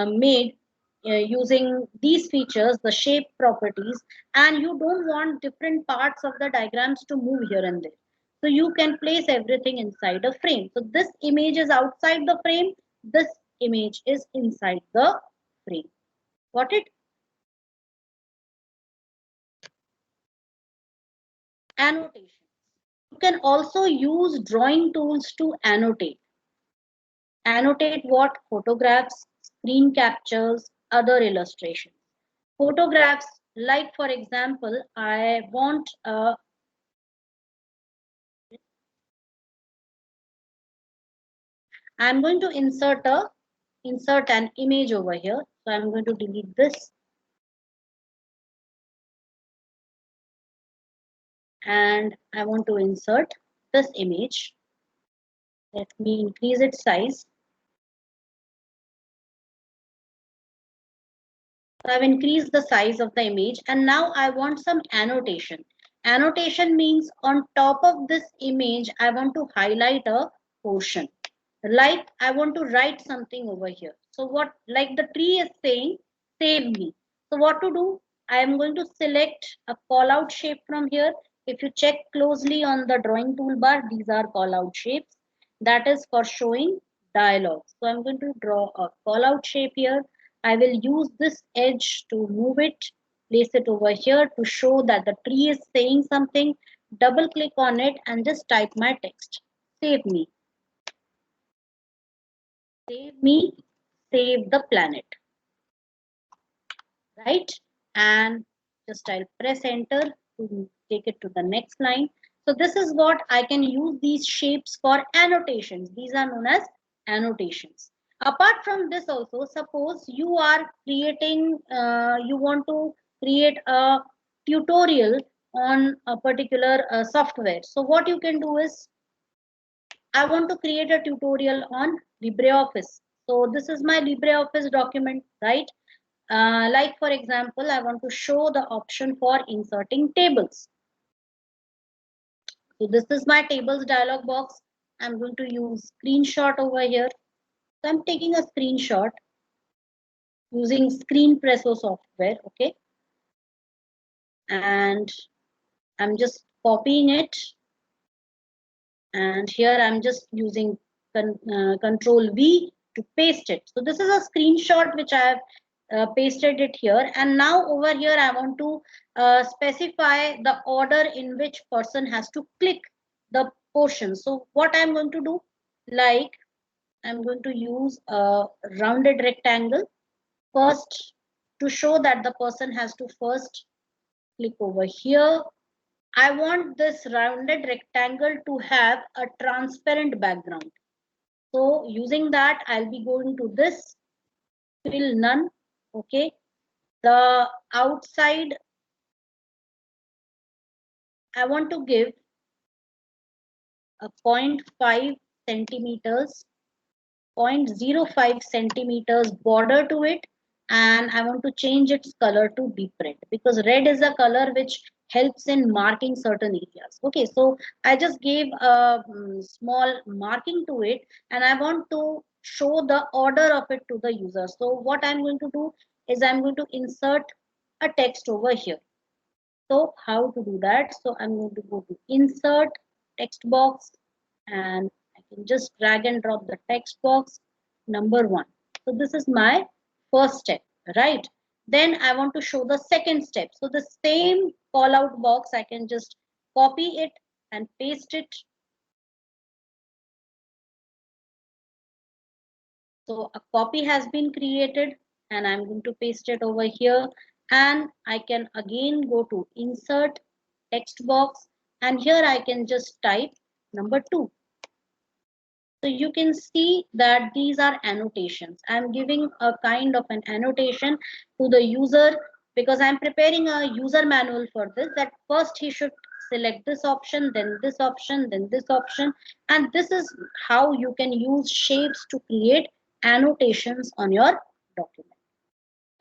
made, using these features, the shape properties, and you don't want different parts of the diagrams to move here and there. So you can place everything inside a frame. So this image is outside the frame. This image is inside the frame. Got it? Annotation. You can also use drawing tools to annotate. Annotate what? Photographs, screen captures, other illustrations. Photographs, like for example, I want I'm going to insert an image over here. So I'm going to delete this. And I want to insert this image. Let me increase its size. So I've increased the size of the image, and now I want some annotation. Annotation means on top of this image, I want to highlight a portion. Like I want to write something over here. So what, like the tree is saying, save me. So what to do? I am going to select a call out shape from here, If you check closely on the drawing toolbar, these are call out shapes. That is for showing dialogue. So I'm going to draw a call out shape here. I will use this edge to move it, place it over here to show that the tree is saying something. Double click on it and just type my text. Save me. Save me. Save the planet. Right? And just I'll press enter to take it to the next line. So this is what I can use these shapes for annotations. These are known as annotations. Apart from this also, suppose you are creating, you want to create a tutorial on a particular software. So what you can do is, I want to create a tutorial on LibreOffice. So this is my LibreOffice document, right? Like for example, I want to show the option for inserting tables. So this is my tables dialog box. I'm going to use screenshot over here. So I'm taking a screenshot using ScreenPresso software, okay? And I'm just copying it. And here I'm just using Control V to paste it. So this is a screenshot which I have pasted it here, and now over here I want to specify the order in which person has to click the portion. So what I'm going to do, like I'm going to use a rounded rectangle first to show that the person has to first click over here. I want this rounded rectangle to have a transparent background. So using that, I'll be going to this fill none, okay? The outside, I want to give a 0.5 centimeters, 0.05 centimeters border to it, and I want to change its color to deep red because red is a color which helps in marking certain areas. Okay, so I just gave a small marking to it, and I want to show the order of it to the user. So what I'm going to do is I'm going to insert a text over here. So how to do that? So I'm going to go to insert text box, and I can just drag and drop the text box number 1. So this is my first step, right? Then I want to show the second step. So the same call out box, I can just copy it and paste it. So a copy has been created and I'm going to paste it over here, and I can again go to insert text box, and here I can just type number 2. So you can see that these are annotations. I'm giving a kind of an annotation to the user because I'm preparing a user manual for this, that first he should select this option, then this option, then this option. And this is how you can use shapes to create annotations on your document.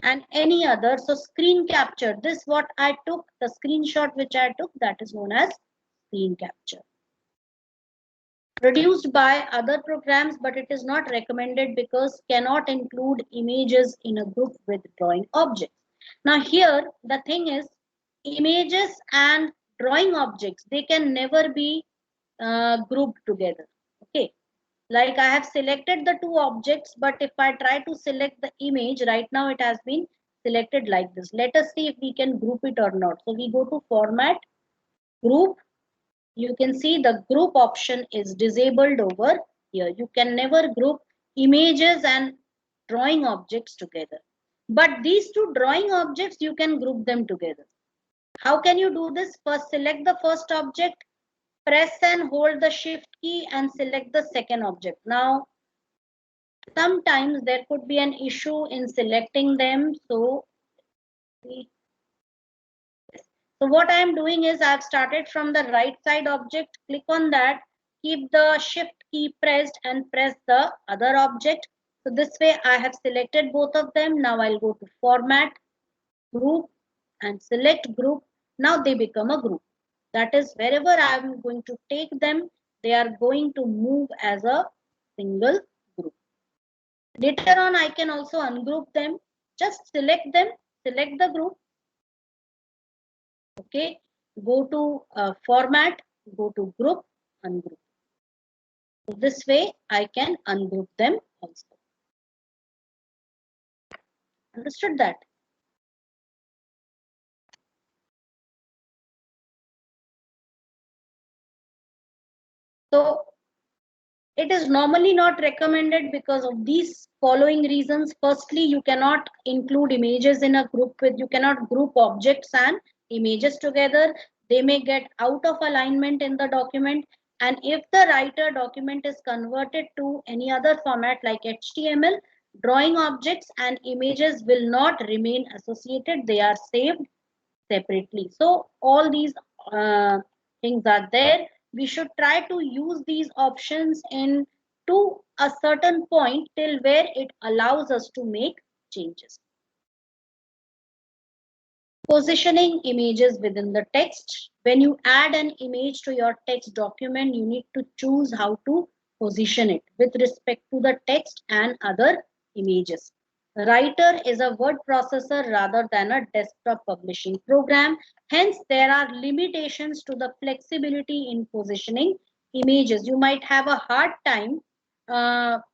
And any other, so screen capture, this what I took, the screenshot which I took, that is known as screen capture. Produced by other programs, but it is not recommended because cannot include images in a group with drawing objects. Now here the thing is, images and drawing objects, they can never be grouped together. Okay, like I have selected the two objects, but if I try to select the image, right now it has been selected like this. Let us see if we can group it or not. So we go to format, group. You can see the group option is disabled over here. You can never group images and drawing objects together. But these two drawing objects, you can group them together. How can you do this? First, select the first object, press and hold the shift key and select the second object. Now, sometimes there could be an issue in selecting them. So what I am doing is I've started from the right side object, click on that, keep the shift key pressed and press the other object. So this way I have selected both of them. Now I'll go to format, group and select group. Now they become a group. That is, wherever I am going to take them, they are going to move as a single group. Later on, I can also ungroup them. Just select them, select the group. Okay, go to format, go to group, ungroup. So this way I can ungroup them also. Understood that? So it is normally not recommended because of these following reasons. Firstly, you cannot include images in a group with, you cannot group objects and images together. They may get out of alignment in the document. And if the writer document is converted to any other format like HTML, drawing objects and images will not remain associated. They are saved separately. So all these things are there. We should try to use these options in to a certain point till where it allows us to make changes. Positioning images within the text. When you add an image to your text document, you need to choose how to position it with respect to the text and other images. Writer is a word processor rather than a desktop publishing program. Hence, there are limitations to the flexibility in positioning images. You might have a hard time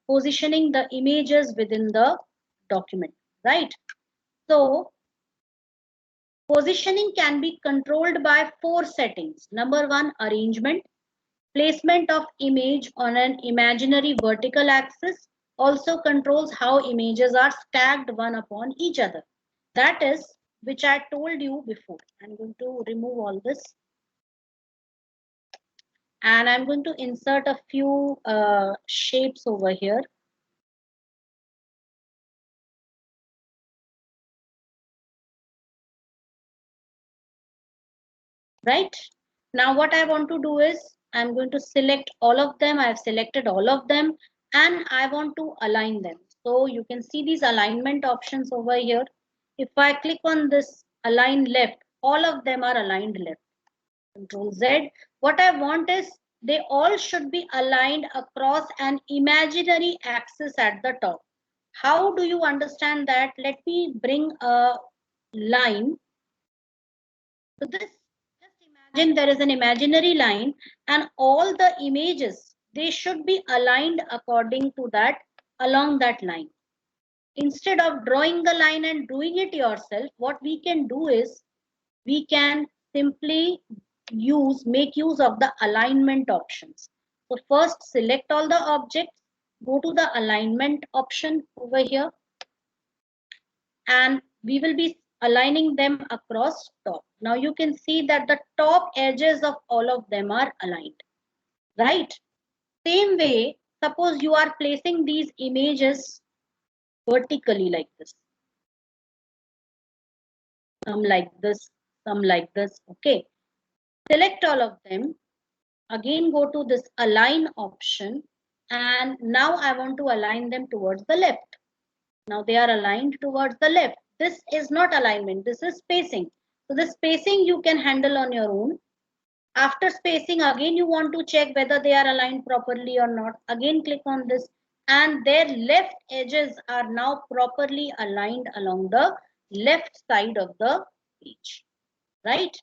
positioning the images within the document, right? So, positioning can be controlled by 4 settings. Number 1, arrangement. Placement of image on an imaginary vertical axis also controls how images are stacked one upon each other. That is, which I told you before. I'm going to remove all this. And I'm going to insert a few shapes over here. Right? Now what I want to do is I'm going to select all of them. I've selected all of them and I want to align them. So you can see these alignment options over here. If I click on this align left, all of them are aligned left. Control Z. What I want is they all should be aligned across an imaginary axis at the top. How do you understand that? Let me bring a line. So this, just imagine there is an imaginary line and all the images, they should be aligned according to that, along that line. Instead of drawing the line and doing it yourself, what we can do is we can simply make use of the alignment options. So first select all the objects, go to the alignment option over here, and we will be aligning them across top. Now you can see that the top edges of all of them are aligned, right? Same way, suppose you are placing these images vertically like this. Some like this, some like this, okay. Select all of them. Again, go to this align option. And now I want to align them towards the left. Now they are aligned towards the left. This is not alignment, this is spacing. So the spacing you can handle on your own. After spacing, again you want to check whether they are aligned properly or not. Again click on this and their left edges are now properly aligned along the left side of the page, right?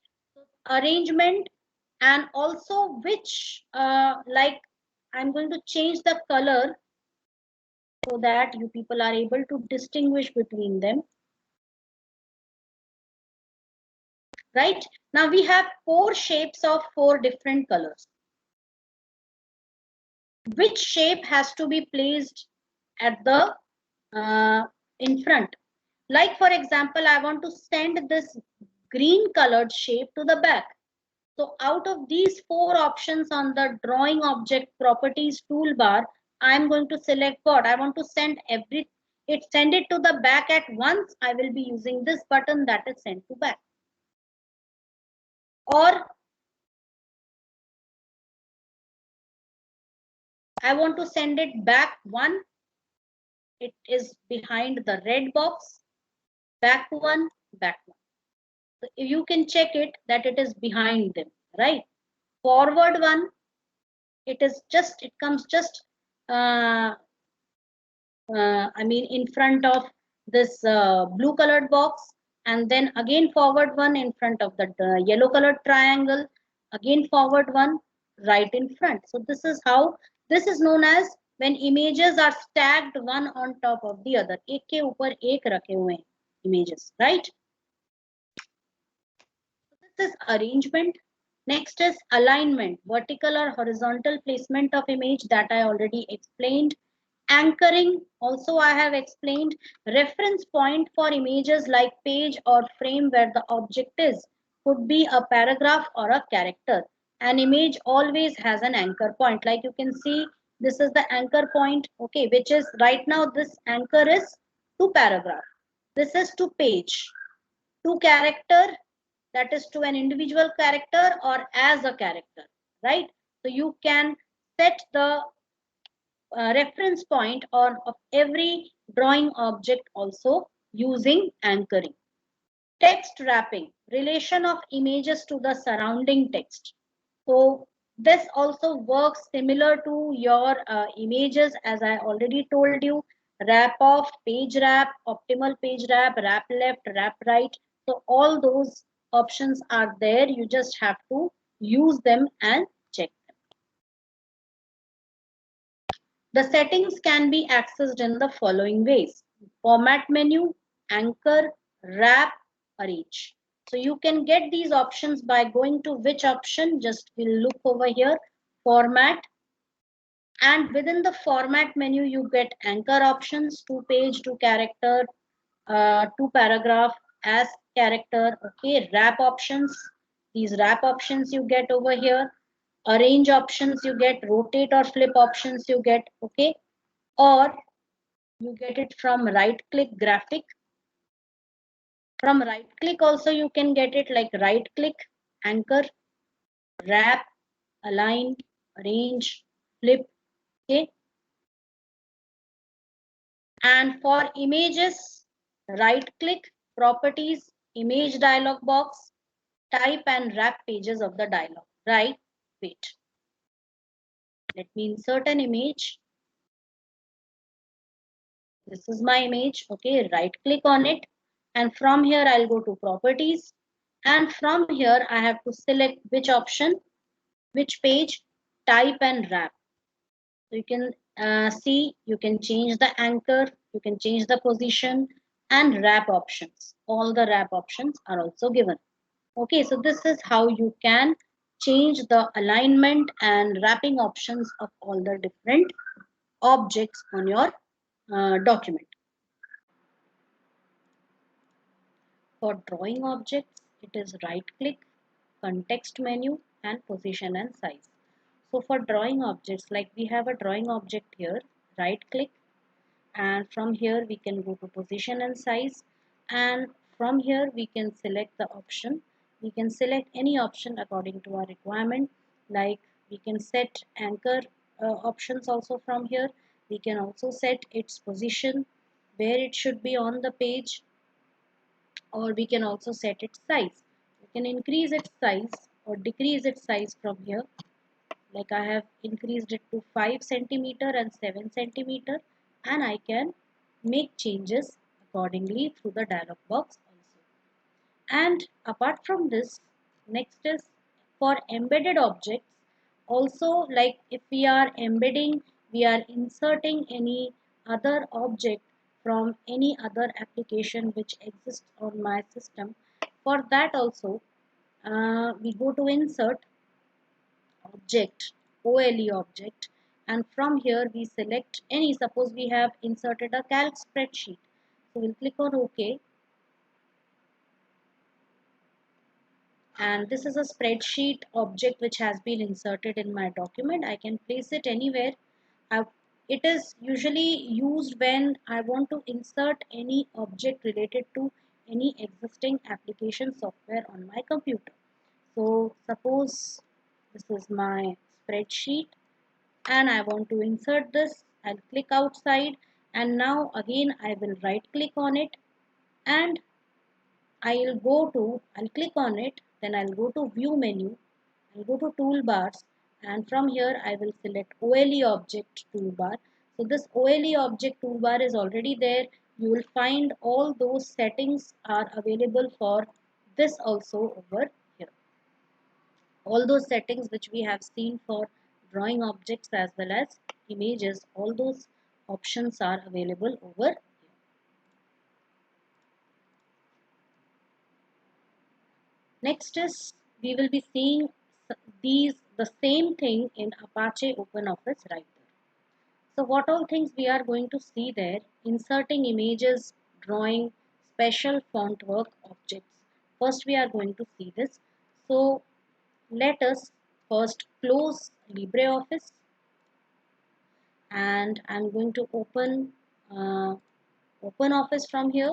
Arrangement and also which like I'm going to change the color so that you people are able to distinguish between them. Right? Now we have 4 shapes of 4 different colors. Which shape has to be placed at the in front? Like for example, I want to send this green colored shape to the back. So out of these 4 options on the drawing object properties toolbar, I'm going to select what? I want to send send it to the back at once. I will be using this button, that is send to back. Or I want to send it back one. It is behind the red box. Back one, back one. So you can check it that it is behind them, right? Forward one, it comes just I mean in front of this blue colored box. and then again forward one in front of the yellow colored triangle, again forward one right in front. So this is how, this is known as when images are stacked one on top of the other. एक के ऊपर एक रखे हुए हैं images, right? This is arrangement. Next is alignment, vertical or horizontal placement of image, that I already explained. Anchoring, also I have explained. Reference point for images like page or frame where the object is, could be a paragraph or a character. An image always has an anchor point. Like you can see, this is the anchor point, okay, which is right now this anchor is to paragraph. This is to page, to character, that is to an individual character or as a character, right? So you can set the reference point or of every drawing object also using anchoring. Text wrapping, relation of images to the surrounding text. So this also works similar to your images, as I already told you. Wrap off, page wrap, optimal page wrap, wrap left, wrap right. So all those options are there. You just have to use them and check them. The settings can be accessed in the following ways: format menu, anchor, wrap, arrange. So you can get these options by going to which option, just we'll look over here, format, and within the format menu you get anchor options, to page, to character, to paragraph, as character, okay. Wrap options, these wrap options you get over here. Arrange options you get, rotate or flip options you get, okay. Or you get it from right click graphic. From right click also you can get it, like right click, anchor, wrap, align, arrange, flip, okay. And for images, right click, properties, image dialog box, type and wrap pages of the dialog. Right, wait, let me insert an image. This is my image, okay. Right click on it, and from here I'll go to properties, and from here I have to select which option, which page, type and wrap. So you can see, you can change the anchor, you can change the position, and wrap options. All the wrap options are also given. Okay, so this is how you can change the alignment and wrapping options of all the different objects on your document. For drawing objects, it is right click, context menu, and position and size. So for drawing objects, like we have a drawing object here, right click, and from here we can go to position and size, and from here we can select the option. We can select any option according to our requirement, like we can set anchor options also from here. We can also set its position, where it should be on the page, or we can also set its size. We can increase its size or decrease its size from here. Like I have increased it to 5 centimeter and 7 centimeter, and I can make changes accordingly through the dialog box also. And apart from this, next is for embedded objects. Also, like if we are embedding, we are inserting any other object from any other application which exists on my system. For that also, we go to insert object, OLE object, and from here we select any, suppose we have inserted a calc spreadsheet. So we'll click on OK, and this is a spreadsheet object which has been inserted in my document. I can place it anywhere. It is usually used when I want to insert any object related to any existing application software on my computer. So suppose this is my spreadsheet and I want to insert this. I'll click outside, and now again I will right click on it, and I'll click on it, then I'll go to view menu, I'll go to toolbars, and from here I will select OLE object toolbar. So this OLE object toolbar is already there. you will find all those settings are available for this also over here. All those settings which we have seen for drawing objects as well as images, all those options are available over here. Next is we will be seeing the same thing in Apache OpenOffice Writer. So what all things we are going to see there: inserting images, drawing, special font work objects. First we are going to see this. So let us first close LibreOffice, and I'm going to open OpenOffice from here.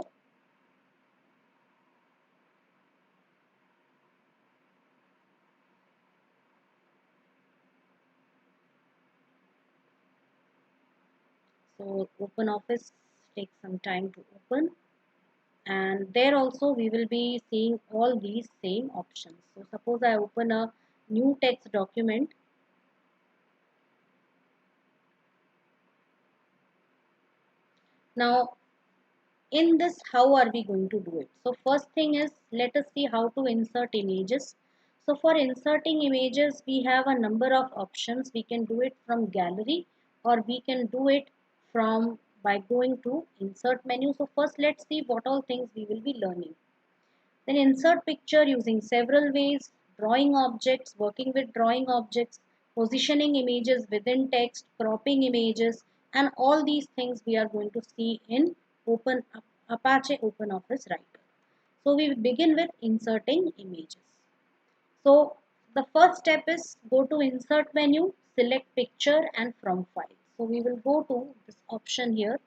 So OpenOffice takes some time to open, and there also we will be seeing all these same options. So suppose I open a new text document. Now in this, how are we going to do it? So first thing is, let us see how to insert images. So for inserting images, we have a number of options. We can do it from gallery, or we can do it from by going to insert menu. So first let's see what all things we will be learning. Then insert picture using several ways: drawing objects, working with drawing objects, positioning images within text, cropping images, and all these things we are going to see in Apache OpenOffice Writer. So we begin with inserting images. So the first step is go to insert menu, select picture and from file. So we will go to this option here.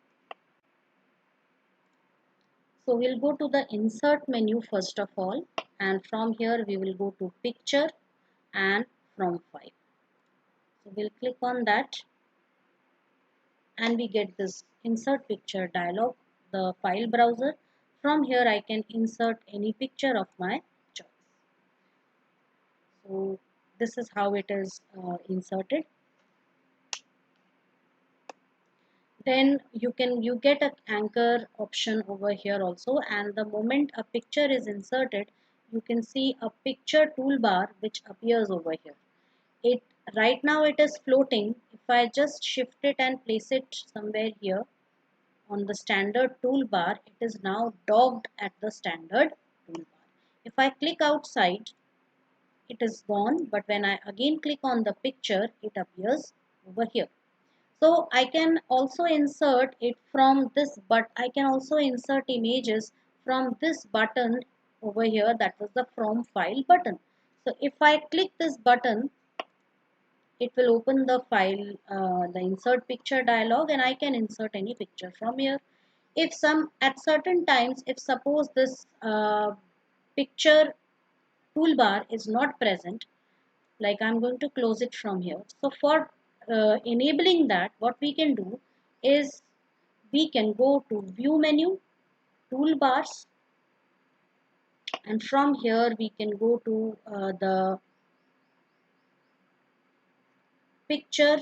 So we'll go to the insert menu first of all, and from here we will go to picture and from file. So we'll click on that, and we get this insert picture dialog, the file browser. From here I can insert any picture of my choice. So this is how it is inserted. Then you get an anchor option over here also, and the moment a picture is inserted, you can see a picture toolbar which appears over here. It right now it is floating. If I just shift it and place it somewhere here on the standard toolbar, it is now docked at the standard toolbar. If I click outside, it is gone, but when I again click on the picture, it appears over here. So I can also insert it from this, but I can also insert images from this button over here, that was the from file button. So if I click this button, it will open the file, the insert picture dialog, and I can insert any picture from here. If at certain times, if suppose this picture toolbar is not present, like I'm going to close it from here. So for enabling that, what we can do is we can go to view menu, toolbars, and from here we can go to the picture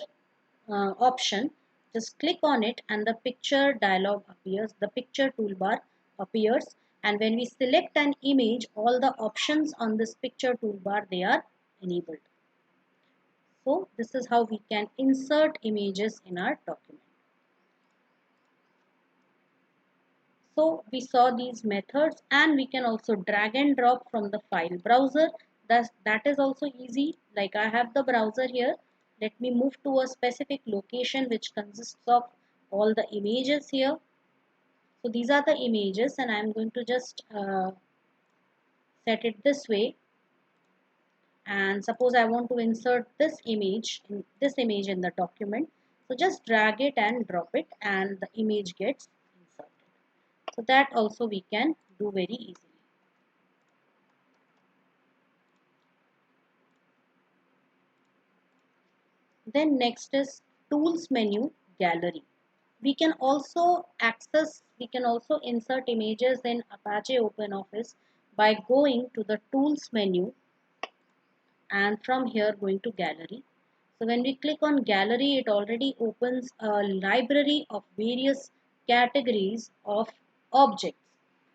option. Just click on it and the picture dialog appears, the picture toolbar appears, and when we select an image, all the options on this picture toolbar, they are enabled. So this is how we can insert images in our document. So we saw these methods, and we can also drag and drop from the file browser. That is also easy. Like I have the browser here. Let me move to a specific location which consists of all the images here. So these are the images, and I am going to just set it this way. And suppose I want to insert this image in the document. So just drag it and drop it, and the image gets inserted. So that also we can do very easily. Then next is tools menu, gallery. We can also insert images in Apache OpenOffice by going to the tools menu, and from here going to gallery. So when we click on gallery, it already opens a library of various categories of objects.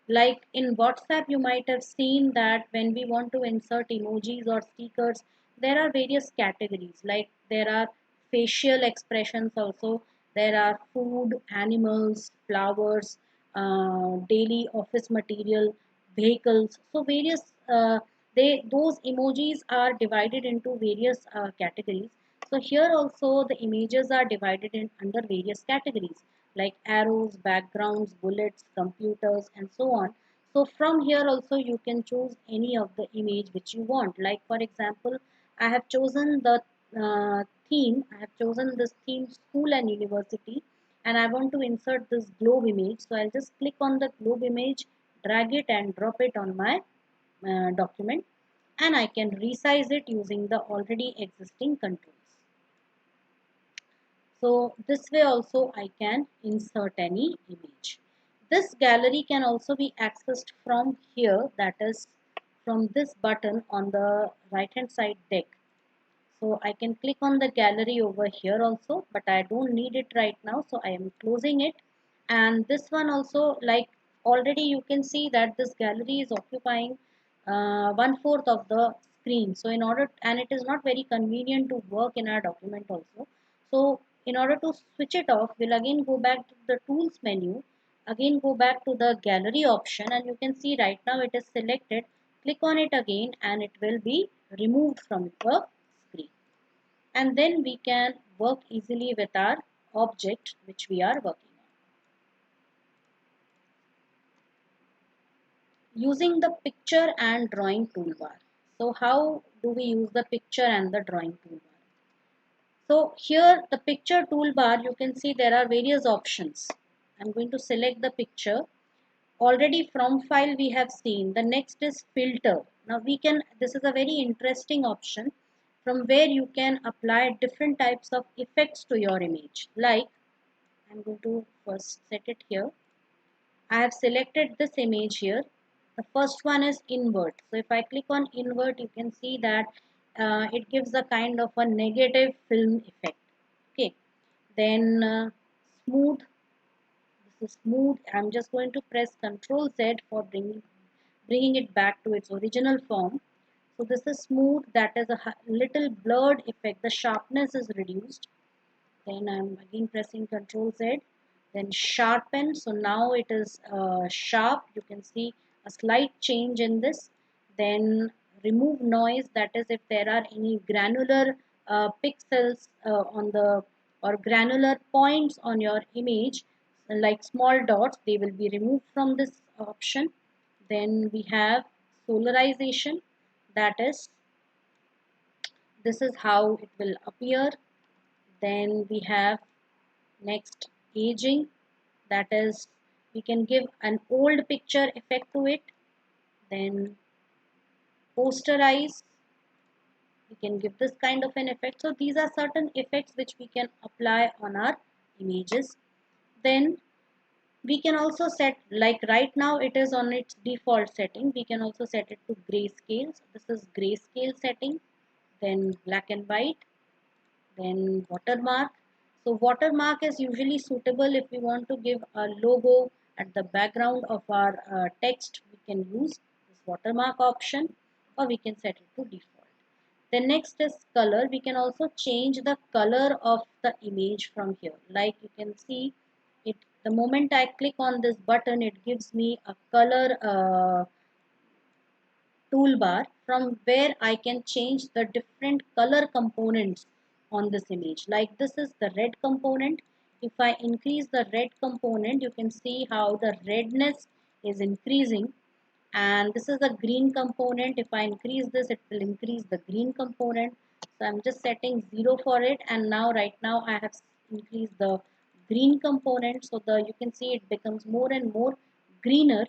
Like in WhatsApp, you might have seen that when we want to insert emojis or stickers, there are various categories. Like there are facial expressions also, there are food, animals, flowers, daily office material, vehicles. So various those emojis are divided into various categories. So here also the images are divided in under various categories like arrows, backgrounds, bullets, computers, and so on. So from here also you can choose any of the image which you want. Like for example, I have chosen the theme. I have chosen this theme school and university, and I want to insert this globe image. So I'll just click on the globe image, drag it and drop it on my document, and I can resize it using the already existing controls. So this way also I can insert any image. This gallery can also be accessed from here, that is from this button on the right hand side deck. So I can click on the gallery over here also, but I don't need it right now, so I am closing it. And this one also, like already you can see that this gallery is occupying 1/4 of the screen. So in order, and it is not very convenient to work in our document also. So in order to switch it off, we'll again go back to the tools menu, again go back to the gallery option, and you can see right now it is selected. Click on it again and it will be removed from the screen, and then we can work easily with our object which we are working on using the picture and drawing toolbar. So how do we use the picture and the drawing toolbar? So here the picture toolbar, you can see there are various options. I'm going to select the picture. Already from file we have seen. The next is filter. Now we can, this is a very interesting option from where you can apply different types of effects to your image. Like I'm going to first set it here. I have selected this image here. The first one is invert. So if I click on invert, you can see that it gives a kind of a negative film effect. Okay. Then smooth. This is smooth. I'm just going to press Ctrl Z for bringing it back to its original form. So this is smooth. That is a little blurred effect. The sharpness is reduced. Then I'm again pressing Ctrl Z. Then sharpen. So now it is sharp. You can see a slight change in this. Then remove noise. That is if there are any granular pixels on the or granular points on your image, like small dots, they will be removed from this option. Then we have solarization. That is, this is how it will appear. Then we have next aging, that is we can give an old picture effect to it. Then posterize, we can give this kind of an effect. So these are certain effects which we can apply on our images. Then we can also set, like right now it is on its default setting, we can also set it to grayscale. So this is grayscale setting. Then black and white. Then watermark. So watermark is usually suitable if we want to give a logo at the background of our text. We can use this watermark option, or we can set it to default. The next is color. We can also change the color of the image from here. Like you can see it, the moment I click on this button, it gives me a color toolbar from where I can change the different color components on this image. Like this is the red component. If I increase the red component, you can see how the redness is increasing. And this is the green component. If I increase this, it will increase the green component. So I'm just setting 0 for it, and now right now I have increased the green component, so the you can see it becomes more and more greener.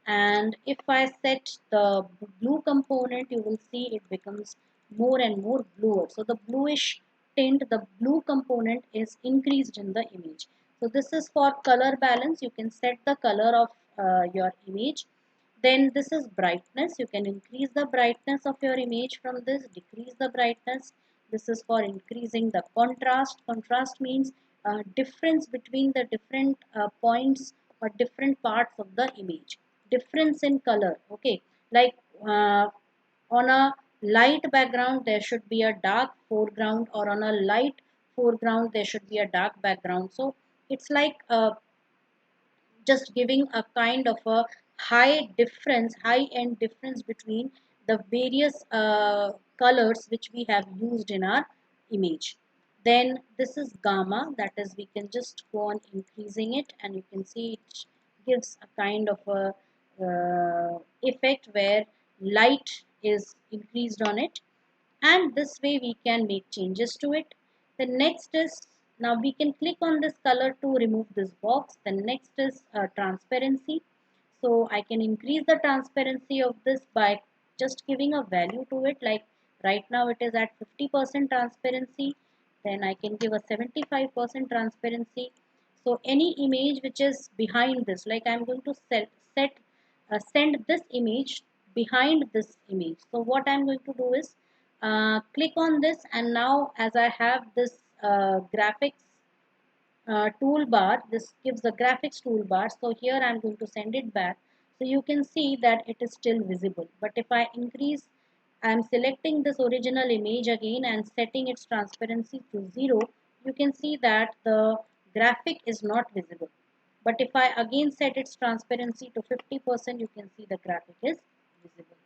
And if I set the blue component, you will see it becomes more and more bluer. So the bluish tint, the blue component is increased in the image. So this is for color balance. You can set the color of your image. Then this is brightness. You can increase the brightness of your image from this, decrease the brightness. This is for increasing the contrast. Contrast means difference between the different points or different parts of the image. Difference in color. Okay, like on a light background there should be a dark foreground, or on a light foreground there should be a dark background. So it's like just giving a kind of a high end difference between the various colors which we have used in our image. Then this is gamma, that is we can just go on increasing it, and you can see it gives a kind of a effect where light is increased on it, and this way we can make changes to it. The next is, now we can click on this color to remove this box. The next is transparency. So I can increase the transparency of this by just giving a value to it, like right now it is at 50% transparency, then I can give a 75% transparency. So any image which is behind this, like I'm going to send this image behind this image. So what I'm going to do is click on this, and now as I have this graphics toolbar, this gives the graphics toolbar. So here I'm going to send it back. So you can see that it is still visible. But if I increase, I'm selecting this original image again and setting its transparency to 0, you can see that the graphic is not visible. But if I again set its transparency to 50%, you can see the graphic is visible.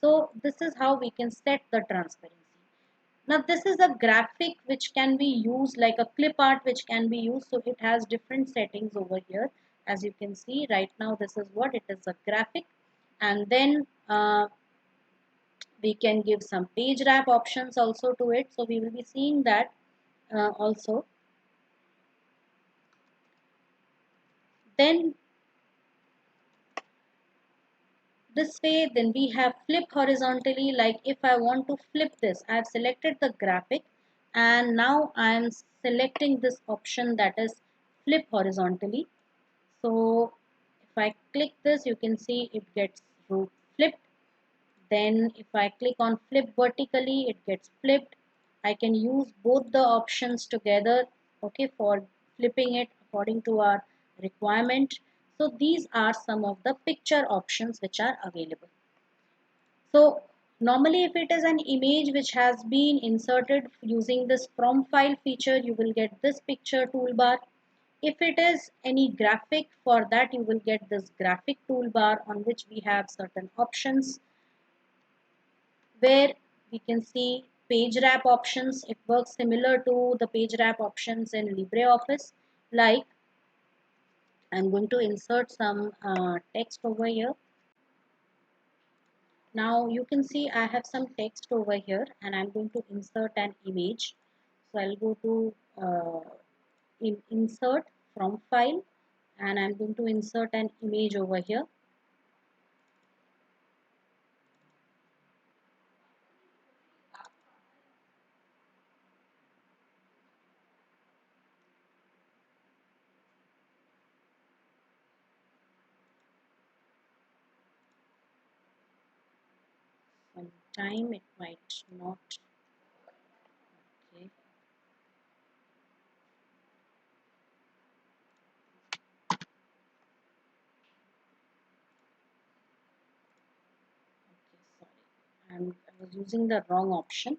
So this is how we can set the transparency. Now this is a graphic which can be used like a clip art which can be used. So it has different settings over here. As you can see right now, this is what it is, a graphic. And then we can give some page wrap options also to it. So we will be seeing that also. Then this way, then we have flip horizontally. Like if I want to flip this, I have selected the graphic, and now I am selecting this option, that is flip horizontally. So if I click this, you can see it gets flipped. Then if I click on flip vertically, it gets flipped. I can use both the options together, okay, for flipping it according to our requirement. So these are some of the picture options which are available. So normally if it is an image which has been inserted using this from file feature, you will get this picture toolbar. If it is any graphic, for that you will get this graphic toolbar on which we have certain options where we can see page wrap options. It works similar to the page wrap options in LibreOffice. Like I'm going to insert some text over here. Now you can see I have some text over here, and I'm going to insert an image. So I'll go to insert from file, and I'm going to insert an image over here. Sometime it might not. Okay. Okay, sorry. I was using the wrong option.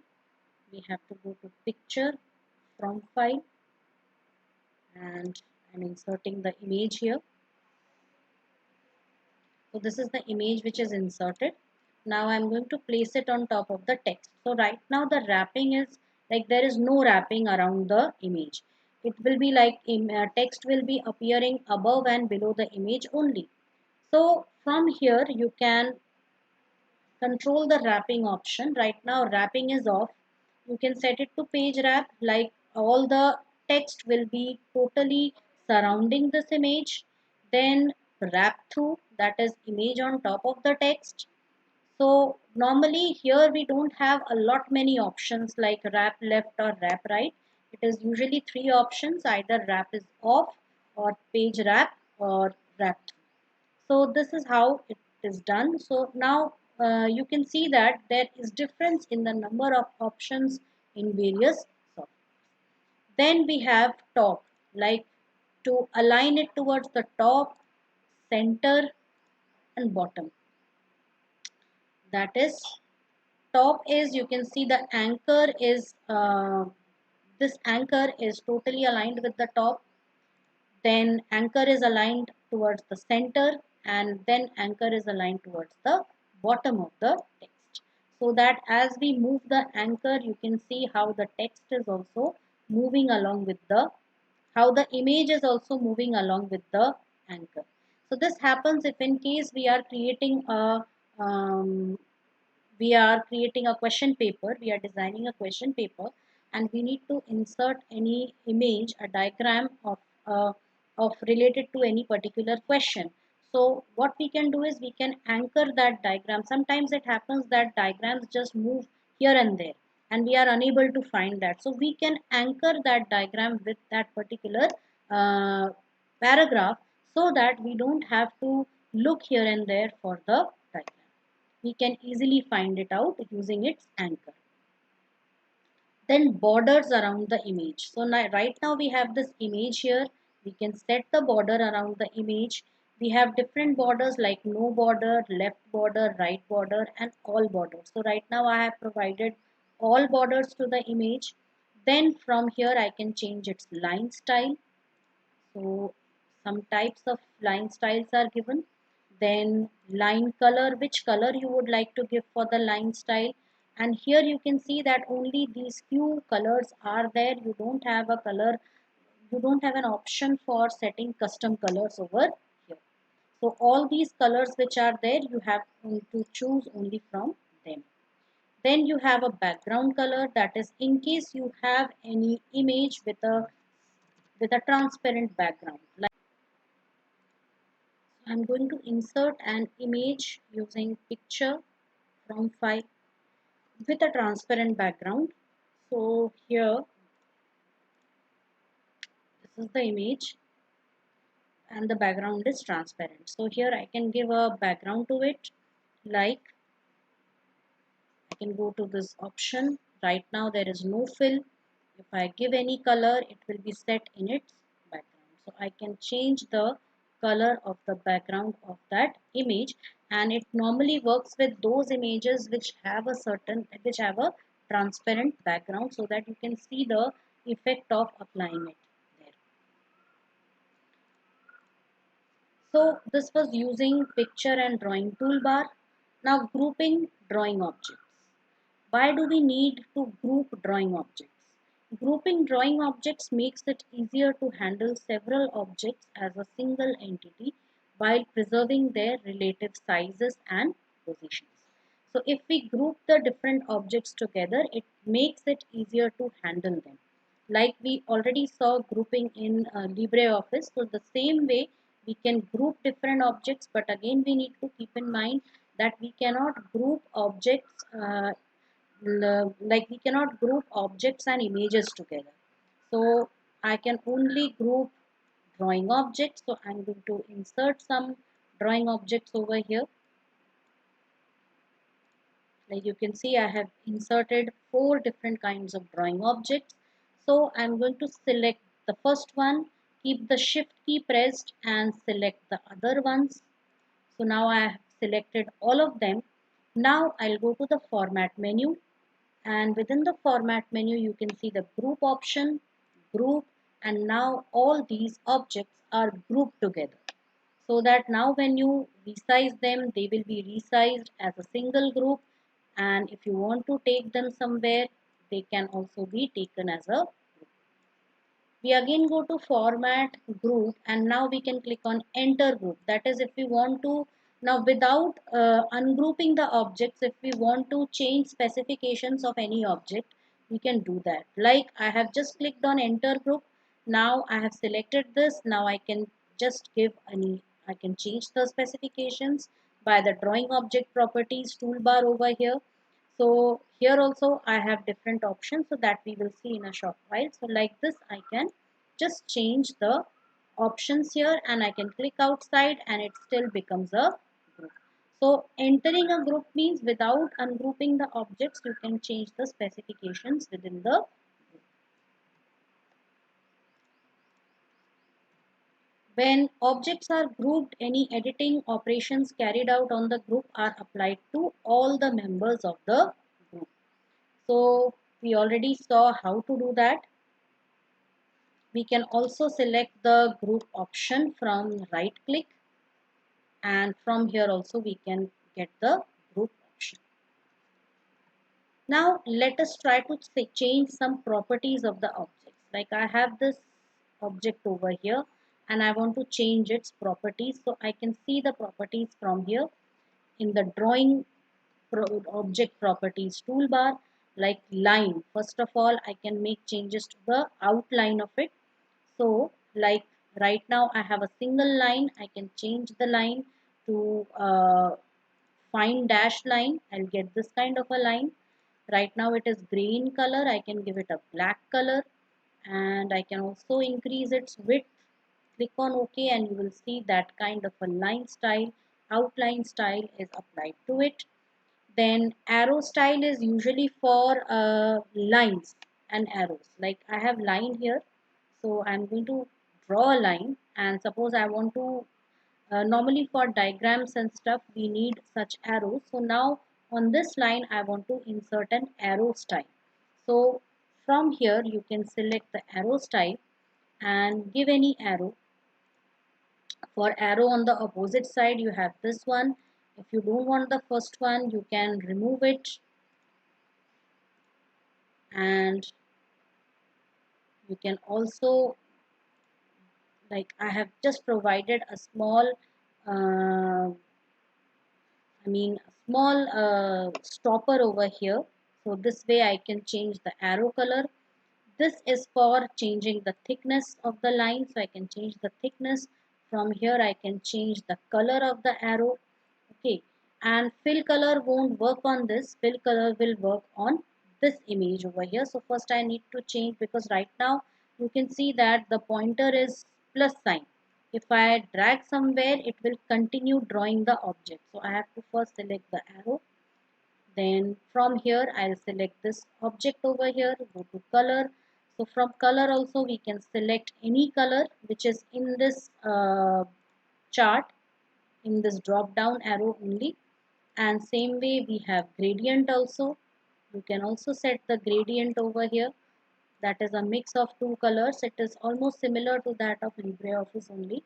We have to go to picture from file, and I'm inserting the image here. So this is the image which is inserted. Now I'm going to place it on top of the text. So right now the wrapping is like there is no wrapping around the image. It will be like text will be appearing above and below the image only. So from here you can control the wrapping option. Right now wrapping is off. You can set it to page wrap, like all the text will be totally surrounding this image. Then wrap through, that is image on top of the text. So normally here we don't have a lot many options like wrap left or wrap right. It is usually three options, either wrap is off or page wrap or wrap. So this is how it is done. So now you can see that there is difference in the number of options in various software. Then we have talk. like to align it towards the top, center and bottom. That is, top is, you can see the anchor is this anchor is totally aligned with the top, then anchor is aligned towards the center, and then anchor is aligned towards the bottom of the text, so that as we move the anchor, you can see how the text is also moving along with the, how the image is also moving along with the anchor. So this happens if in case um, we are creating a question paper, we are designing a question paper, and we need to insert any image, a diagram of related to any particular question. So what we can do is we can anchor that diagram. Sometimes it happens that diagrams just move here and there and we are unable to find that, so we can anchor that diagram with that particular uh, paragraph, so that we don't have to look here and there for the diagram. We can easily find it out using its anchor. Then borders around the image. So now, right now we have this image here. We can set the border around the image. We have different borders like no border, left border, right border and all borders. So right now I have provided all borders to the image. Then from here I can change its line style. So some types of line styles are given. Then line color, which color you would like to give for the line style. And here you can see that only these few colors are there. You don't have a color, you don't have an option for setting custom colors over here. So all these colors which are there, you have to choose only from them. Then you have a background color, that is in case you have any image with a transparent background. Like I'm going to insert an image using picture from file with a transparent background. So here, this is the image and the background is transparent. So here I can give a background to it, like I can go to this option. Right now there is no fill. If I give any color, it will be set in its background. So I can change the color of the background of that image, and it normally works with those images which have a transparent background, so that you can see the effect of applying it there. So this was using picture and drawing toolbar. Now grouping drawing objects. Why do we need to group drawing objects? Grouping drawing objects makes it easier to handle several objects as a single entity while preserving their relative sizes and positions. So if we group the different objects together, it makes it easier to handle them. Like we already saw grouping in LibreOffice, so the same way we can group different objects, but again we need to keep in mind that we cannot group objects like we cannot group objects and images together. So I can only group drawing objects. So I'm going to insert some drawing objects over here. Like you can see, I have inserted 4 different kinds of drawing objects. So I'm going to select the first one, keep the shift key pressed and select the other ones. So now I have selected all of them. Now I'll go to the format menu, and within the format menu you can see the group option, group, and now all these objects are grouped together, so that now when you resize them they will be resized as a single group, and if you want to take them somewhere they can also be taken as a group. We again go to format group, and now we can click on enter group. That is, if we want to, now without ungrouping the objects, if we want to change specifications of any object, we can do that. Like I have just clicked on enter group. Now I have selected this. Now I can just give any, I can change the specifications by the drawing object properties toolbar over here. So here also I have different options, so that we will see in a short while. So like this I can just change the options here, and I can click outside and it still becomes a group. So entering a group means without ungrouping the objects you can change the specifications within the group. When objects are grouped, any editing operations carried out on the group are applied to all the members of the group. So we already saw how to do that. We can also select the group option from right click, and from here also we can get the group option. Now let us try to change some properties of the objects. Like I have this object over here and I want to change its properties. So I can see the properties from here in the drawing object properties toolbar. Like line, first of all I can make changes to the outline of it. So like right now I have a single line, I can change the line to fine dash line. I'll get this kind of a line. Right now it is gray in color, I can give it a black color, and I can also increase its width. Click on OK and you will see that kind of a line style, outline style is applied to it. Then arrow style is usually for lines and arrows. Like I have line here, so I'm going to draw a line, and suppose I want to normally for diagrams and stuff we need such arrows. So now on this line I want to insert an arrow style. So from here you can select the arrow style and give any arrow. For arrow on the opposite side you have this one. If you don't want the first one you can remove it, and you can also, like I have just provided a small a small stopper over here. So this way I can change the arrow color. This is for changing the thickness of the line, so I can change the thickness. From here I can change the color of the arrow. Okay, and fill color won't work on this, fill color will work on this image over here. So first I need to change, because right now you can see that the pointer is plus sign. If I drag somewhere it will continue drawing the object, so I have to first select the arrow. Then from here I'll select this object over here, go to color. So from color also we can select any color which is in this chart, in this drop down arrow only. And same way we have gradient also. You can also set the gradient over here. That is a mix of two colors. It is almost similar to that of LibreOffice only.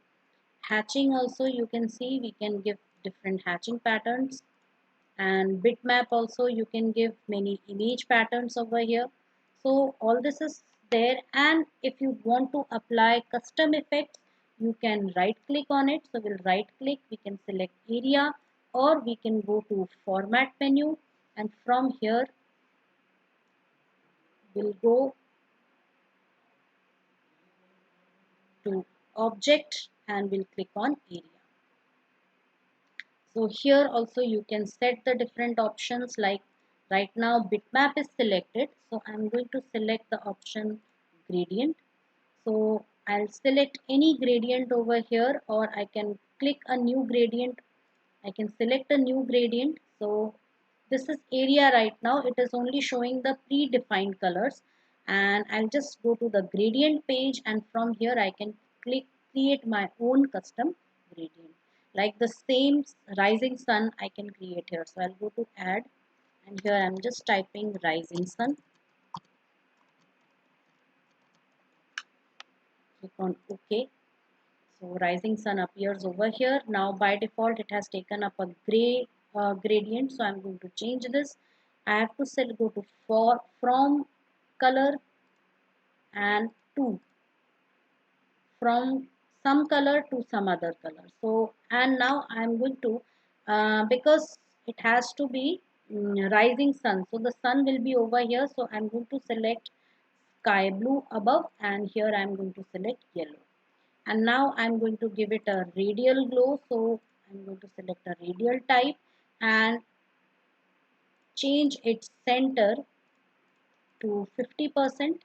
Hatching also you can see, we can give different hatching patterns. And bitmap also you can give many image patterns over here. So all this is there, and if you want to apply custom effects you can right click on it. So we'll right click, we can select area, or we can go to format menu, and from here we'll go to object and we'll click on area. So here also you can set the different options. Like right now bitmap is selected, so I'm going to select the option gradient. So I'll select any gradient over here, or I can click a new gradient. I can select a new gradient. So this is area right now, it is only showing the predefined colors, and I'll just go to the gradient page, and from here I can click create my own custom gradient. Like the same rising sun I can create here. So I'll go to add, and here I'm just typing rising sun. Click on OK. So rising sun appears over here. Now by default it has taken up a gray gradient, so I'm going to change this. I have to go to from color and to, from some color to some other color. So and now I'm going to because it has to be rising sun, so the sun will be over here. So I'm going to select sky blue above, and here I'm going to select yellow. And now I'm going to give it a radial glow, so I'm going to select a radial type and change its center to 50%,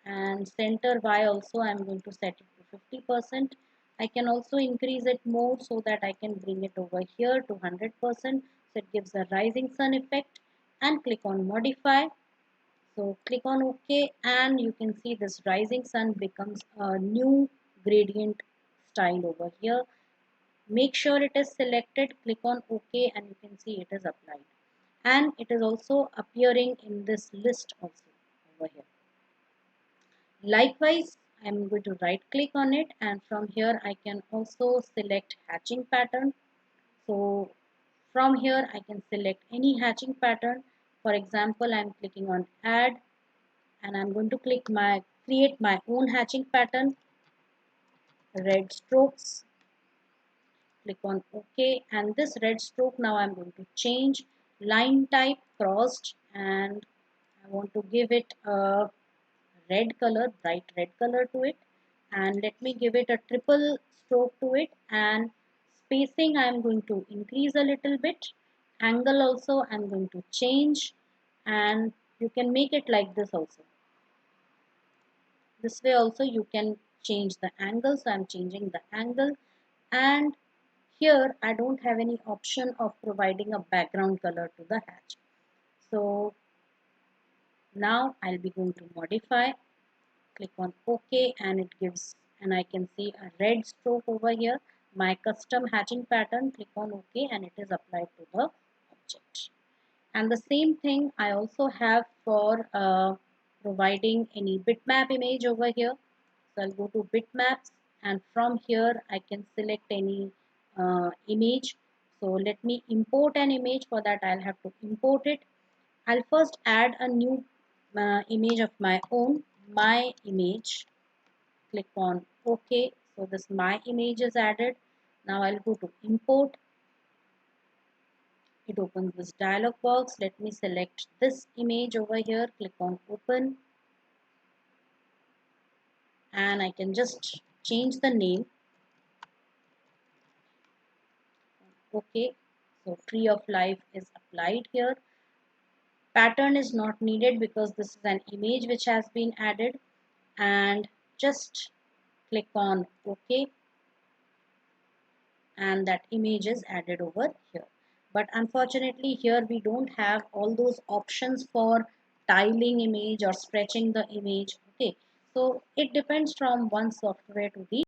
and center Y also I'm going to set it to 50%. I can also increase it more so that I can bring it over here to 100%, so it gives a rising sun effect. And click on modify. So click on OK, and you can see this rising sun becomes a new gradient style over here. Make sure it is selected, click on OK, and you can see it is applied. And it is also appearing in this list also over here. Likewise, I'm going to right click on it, and from here I can also select hatching pattern. So from here I can select any hatching pattern. For example, I'm clicking on add, and I'm going to create my own hatching pattern, red strokes. Click on OK, and this red stroke now I'm going to change line type crossed, and I want to give it a red color, bright red color to it, and let me give it a triple stroke to it, and spacing I'm going to increase a little bit, angle also I'm going to change, and you can make it like this also. This way also you can change the angle, so I'm changing the angle. And here I don't have any option of providing a background color to the hatch. So now I'll be going to modify, click on OK, and it gives, and I can see a red stroke over here, my custom hatching pattern. Click on OK, and it is applied to the object. And the same thing I also have for providing any bitmap image over here. So I'll go to bitmaps, and from here I can select any image. So let me import an image. For that I'll have to import it. I'll first add a new image of my own, my image. Click on OK. So this my image is added. Now I'll go to import. It opens this dialog box. Let me select this image over here. Click on open, and I can just change the name. OK. So tree of life is applied here. Pattern is not needed because this is an image which has been added, and just click on OK, and that image is added over here. But unfortunately here we don't have all those options for tiling image or stretching the image. Okay, so it depends from one software to the